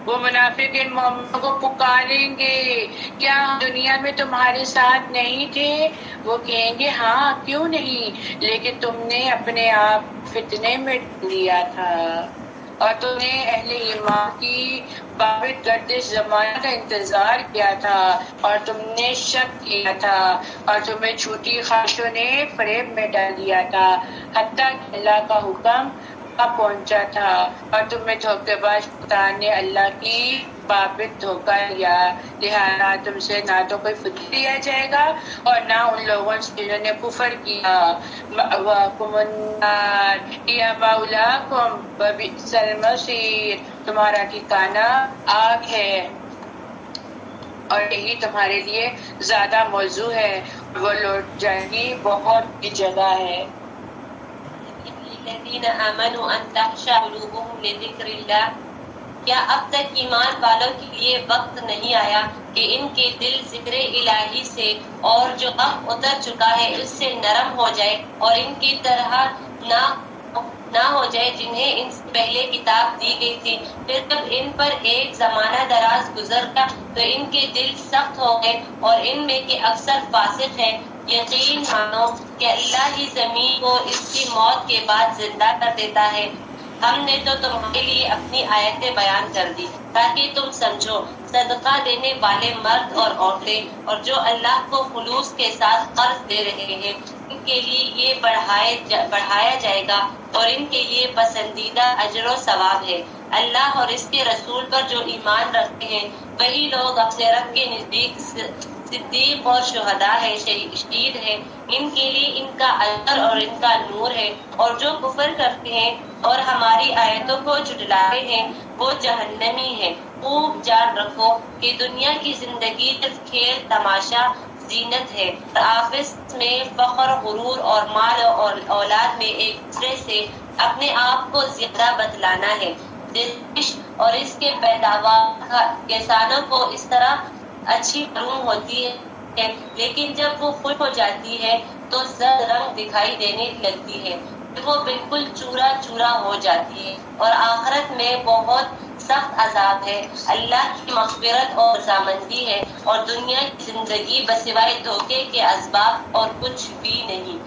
وہ منافق ان مومنوں کو پکاریں گے کیا ہم دنیا میں تمہارے ساتھ نہیں تھے؟ وہ کہیں گے ہاں کیوں نہیں، لیکن تم نے اپنے آپ فتنے میں لیا تھا. اور تم نے اہل ایمان کی ثابت گردش زمانہ کا انتظار کیا تھا اور تم نے شک کیا تھا اور تمہیں جھوٹی خواہشوں نے فریب میں ڈال دیا تھا حتیٰ کہ اللہ کا حکم آ پہنچا تھا اور تمہیں دھوکے باز شیطان نے اللہ کی ثابت دھوکہ لیا، لہٰذا تم سے نہ تو کوئی فدیہ دیا جائے گا اور نہ ان لوگوں سے جنہوں نے کفر کیا۔ مأواکم النار ہی مولاکم وبئس المصیر، تمہارا ٹھکانہ آگ ہے اور یہی تمہارے لیے زیادہ موزوں ہے، وہ لوٹ جائیں گی بہت کی جگہ ہے۔ الذین آمنوا ان تخشع قلوبهم لذکر اللہ، کیا اب تک ایمان والوں کے لیے وقت نہیں آیا کہ ان کے دل ذکر الہی سے اور جو اب اتر چکا ہے اس سے نرم ہو جائے اور ان کی طرح نہ ہو جائے جنہیں ان سے پہلے کتاب دی گئی تھی، پھر جب ان پر ایک زمانہ دراز گزر گیا تو ان کے دل سخت ہو گئے اور ان میں کے اکثر فاسق ہیں۔ یقین مانو کہ اللہ ہی زمین کو اس کی موت کے بعد زندہ کر دیتا ہے۔ ہم نے تو تمہارے لیے اپنی آیتیں بیان کر دی تاکہ تم سمجھو۔ صدقہ دینے والے مرد اور عورتیں اور جو اللہ کو خلوص کے ساتھ قرض دے رہے ہیں ان کے لیے یہ بڑھایا جائے گا اور ان کے لیے پسندیدہ اجر و ثواب ہے۔ اللہ اور اس کے رسول پر جو ایمان رکھتے ہیں وہی لوگ اپنے رب کے نزدیک صدیق اور شہداء ہے، شہید ہے، ان کے لیے ان کا اجر اور ان کا نور ہے، اور جو کفر کرتے ہیں اور ہماری آیتوں کو جھٹلاتے ہیں وہ جہنمی ہیں۔ خوب جان رکھو کہ دنیا کی زندگی صرف کھیل تماشا زینت ہے، اور آفس میں فخر غرور اور مال اور اولاد میں ایک دوسرے سے اپنے آپ کو زیادہ بتلانا ہے۔ دلکش اور اس کے پیداوار کسانوں کو اس طرح اچھی معلوم ہوتی ہے، لیکن جب وہ خشک ہو جاتی ہے تو زرد رنگ دکھائی دینے لگتی ہے، وہ بالکل چورا چورا ہو جاتی ہے اور آخرت میں بہت سخت عذاب ہے۔ اللہ کی مغفرت اور رضامندی ہے اور دنیا کی زندگی بسوائے دھوکے کے اسباب اور کچھ بھی نہیں۔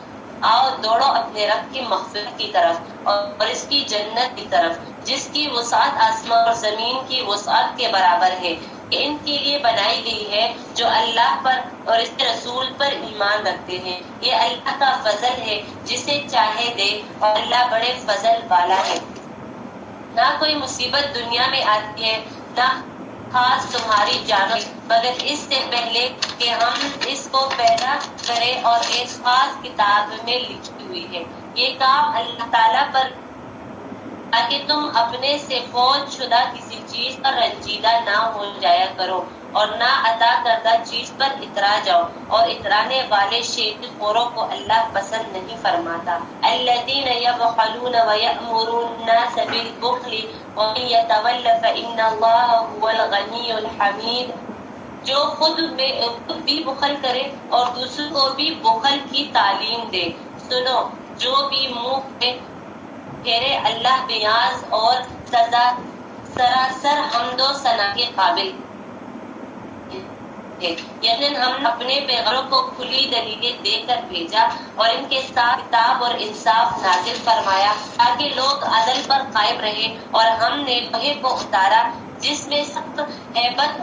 آؤ دوڑو اپنے رب کی مغفرت کی طرف اور اس کی جنت کی طرف جس کی وسعت آسمان اور زمین کی وسعت کے برابر ہے، کہ ان کے لیے بنائی گئی ہے جو اللہ پر اور اس کے رسول پر ایمان رکھتے ہیں۔ یہ اللہ کا فضل ہے جسے چاہے دے اور اللہ بڑے فضل والا ہے۔ نہ کوئی مصیبت دنیا میں آتی ہے نہ خاص تمہاری جانوں مگر اس سے پہلے کہ ہم اس کو پیدا کریں اور ایک خاص کتاب میں لکھی ہوئی ہے۔ یہ کام اللہ تعالیٰ پر تاکہ تم اپنے سے فوت شدہ کسی چیز پر رنجیدہ نہ ہو جایا کرو اور نہ عطا کردہ چیز پر اترا جاؤ، اور اترانے والے شیطان خوروں کو اللہ پسند نہیں فرماتا۔ الذین یبخلون ویأمرون الناس بالبخل ومن یتول فإن اللہ هو الغنی الحمید، جو خود بھی بخل کرے اور دوسروں کو بھی بخل کی تعلیم دے۔ سنو، جو بھی منہ پھیرے اللہ بیاز اور سزا سراسر حمد و ثنا کے قابل ہے۔ یقیناً ہم نے اپنے پیغمبروں کو کھلی دلیلیں دے کر بھیجا اور ان کے ساتھ کتاب اور انصاف نازل فرمایا تاکہ لوگ عدل پر قائم رہے، اور ہم نے وحی کو اتارا جس میں سخت ہیبت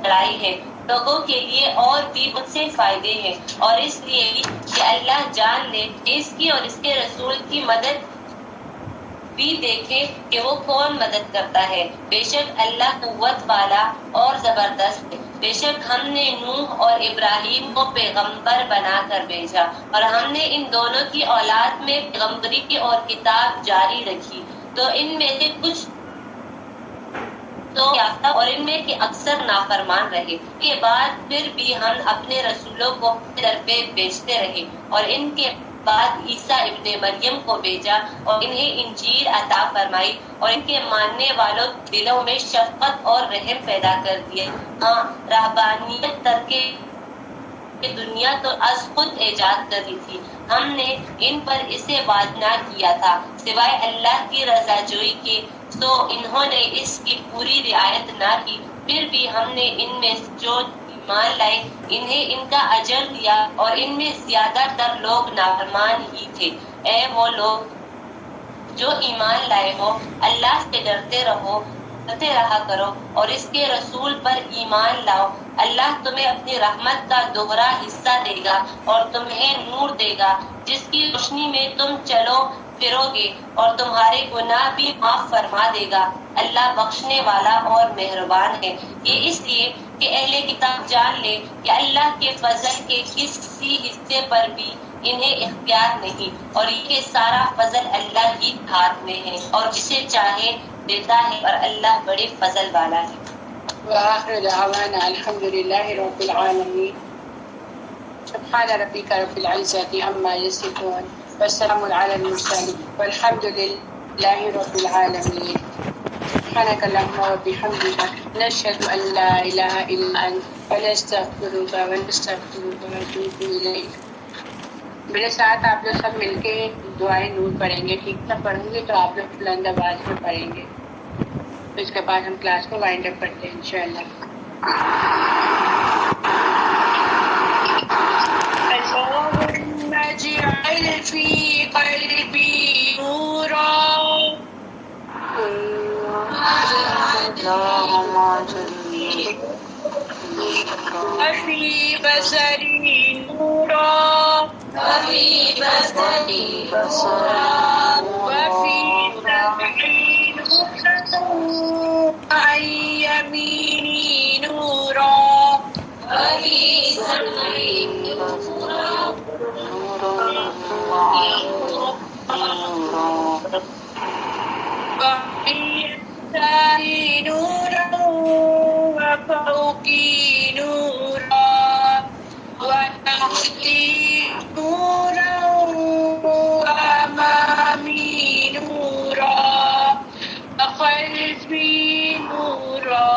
بڑائی ہے لوگوں کے لیے اور بھی بہت سے فائدے ہیں، اور اس لیے کہ اللہ جان لے اس کی اور اس کے رسول کی مدد بھی دیکھے کہ وہ کون مدد کرتا ہے۔ بے شک اللہ قوت والا اور زبردست ہے۔ بے شک ہم نے نوح اور ابراہیم کو پیغمبر بنا کر بھیجا، اور ہم نے ان دونوں کی اولاد میں پیغمبری اور کتاب جاری رکھی، تو ان میں سے کچھ تو یافتہ اور ان میں کہ اکثر نافرمان رہے۔ کے بعد پھر بھی ہم اپنے رسولوں کو در پہ بھیجتے رہے، اور ان کے بعد عیسیٰ ابن مریم کو بھیجا اور انہیں انجیل عطا فرمائی، اور ان کے ماننے والوں دلوں میں شفقت اور رحم پیدا کر دیے۔ ہاں، رہبانیت ترکے دنیا تو از خود ایجاد کر دی تھی، ہم نے ان پر اسے وعد نہ کیا تھا سوائے اللہ کی رضا جوئی کے، تو انہوں نے اس کی پوری رعایت نہ کی۔ پھر بھی ہم نے ان میں جو ایمان لائے انہیں ان کا اجر دیا، اور ان میں زیادہ تر لوگ نافرمان ہی تھے۔ اے وہ لوگ جو ایمان لائے ہو اللہ سے ڈرتے رہو، ڈرتے رہا کرو اور اس کے رسول پر ایمان لاؤ، اللہ تمہیں اپنی رحمت کا دوہرا حصہ دے گا اور تمہیں نور دے گا جس کی روشنی میں تم چلو پھرو گے اور تمہارے گناہ بھی معاف فرما دے گا، اللہ بخشنے والا اور مہربان ہے۔ یہ اس لیے کہ اہل کتاب جان لے کہ اللہ کے فضل کے کسی حصے پر بھی انہیں اختیار نہیں، اور یہ سارا فضل اللہ ہی کے ہاتھ میں ہے اور جسے چاہے دیتا ہے اور اللہ بڑے فضل والا ہے۔ وآخر دعوانا الحمد لله رب العالمين سبحان ربك رب العزة عما يصفون والسلام على المرسلين والحمد لله رب العالمين سبحانك اللهم وبحمدك نشهد أن لا إله إلا أنت ونستغفرك ونتوب إليك۔ میرے ساتھ آپ لوگ سب مل کے دعائیں نور پڑھیں گے، ٹھیک سے پڑھوں گے تو آپ لوگ بلند آواز میں پڑھیں گے، اس کے بعد ہم کلاس کو وائنڈ اپ کرتے ہیں انشاءاللہ۔ اللهم اجعل في قلبي نورا وفي بصري نورا وفي سمعي نورا عن يميني نورا وفي سمعي نورا وفي يساري نورا وفوقي نورا وتحتي نورا وأمامي نورا وخلفي نورا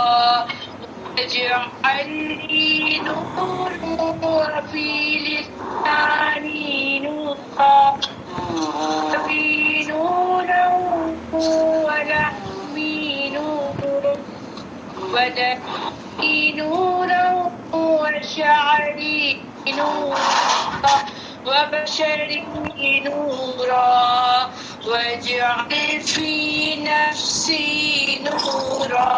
واجعل لي نورا وفي لساني نورا وفي نورا ولحمي نورا ودمي نورا وشعري نورا وبشري نورا واجعل في نفسي نورا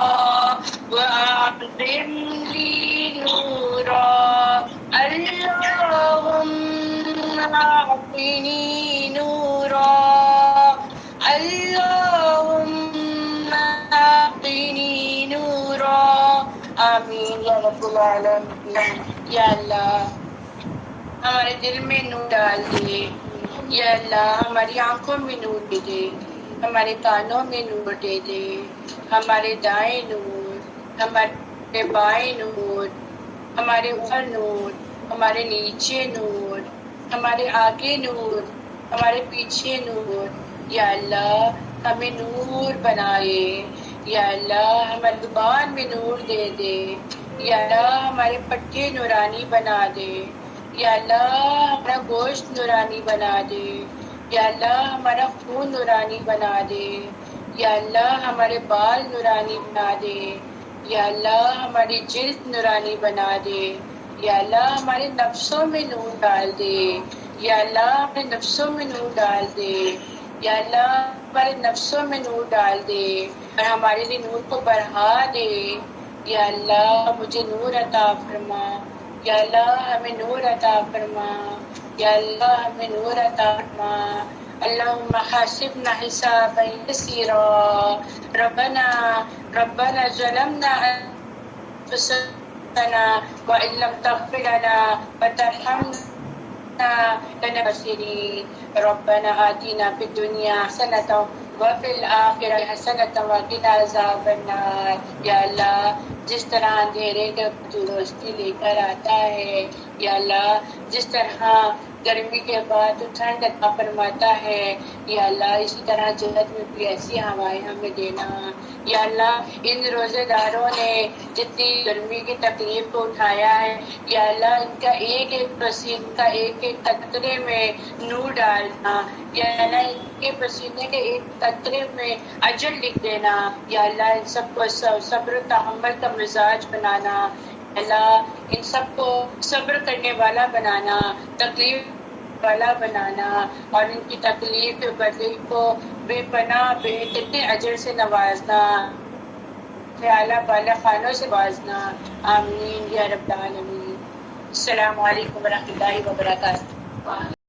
وأعظم لي نورا اللهم أعطني نورا اللهم أعطني نورا آمین یا رب العالمین۔ یا اللہ ہمارے دل میں نور ڈال دے، یا اللہ ہماری آنکھوں میں نور دے دے، ہمارے کانوں میں نور دے دے، ہمارے دائیں نور، ہمارے بائیں نور، ہمارے اوپر نور، ہمارے نیچے نور، ہمارے آگے نور، ہمارے پیچھے نور۔ یا اللہ ہمیں نور بنائے، یا اللہ ہماری زبان میں نور دے دے، یا اللہ ہمارے پٹھے نورانی بنا دے، یا اللہ ہمارا گوشت نورانی بنا دے، یا اللہ ہمارا خون نورانی بنا دے، یا اللہ ہمارے بال نورانی بنا دے، یا اللہ ہماری جلد نورانی بنا دے، یا اللہ ہمارے نفسوں میں نور ڈال دے، یا اللہ ہمارے نفسوں میں نور ڈال دے، یا اللہ ہمارے نفسوں میں نور ڈال دے اور ہمارے لیے نور کو بڑھا دے۔ یا اللہ مجھے نور عطا فرما، یا اللہ ہمیں نور عطا فرما، یا اللہ ہمیں نور عطا فرما۔ اللہم حاسبنا حسابا یسیرا، ربنا ظلمنا انفسنا وان لم تغفر لنا وترحمنا لنخسرين ربنا آتنا في الدنيا حسنة وفي الآخرة حسنة وقنا عذاب النار۔ یا اللہ جس طرح اندھیرے کا تو روشنی لے کر آتا ہے، یا اللہ جس طرح گرمی کے بعد تو ٹھنڈ عطا فرماتا ہے، یا اللہ اسی طرح جنت میں بھی ایسی ہوائیں ہمیں دینا۔ یا اللہ ان روزے داروں نے جتنی گرمی کی تکلیف کو اٹھایا ہے، یا اللہ ان کا ایک ایک پسینے کا ایک ایک قطرے میں نور ڈالنا، یا اللہ ان کے پسینے کے ایک قطرے میں اجر لکھ دینا۔ یا اللہ ان سب کو صبر و تحمل کا مزاج بنانا، اللہ ان سب کو صبر کرنے والا بنانا، تکلیف والا بنانا اور ان کی تکلیف بدلی کو بے پناہ کتنے اجر سے نوازنا، اعلیٰ بالا خانوں سے نوازنا. آمین یا رب العالمین. السلام علیکم ورحمۃ اللہ وبرکاتہ.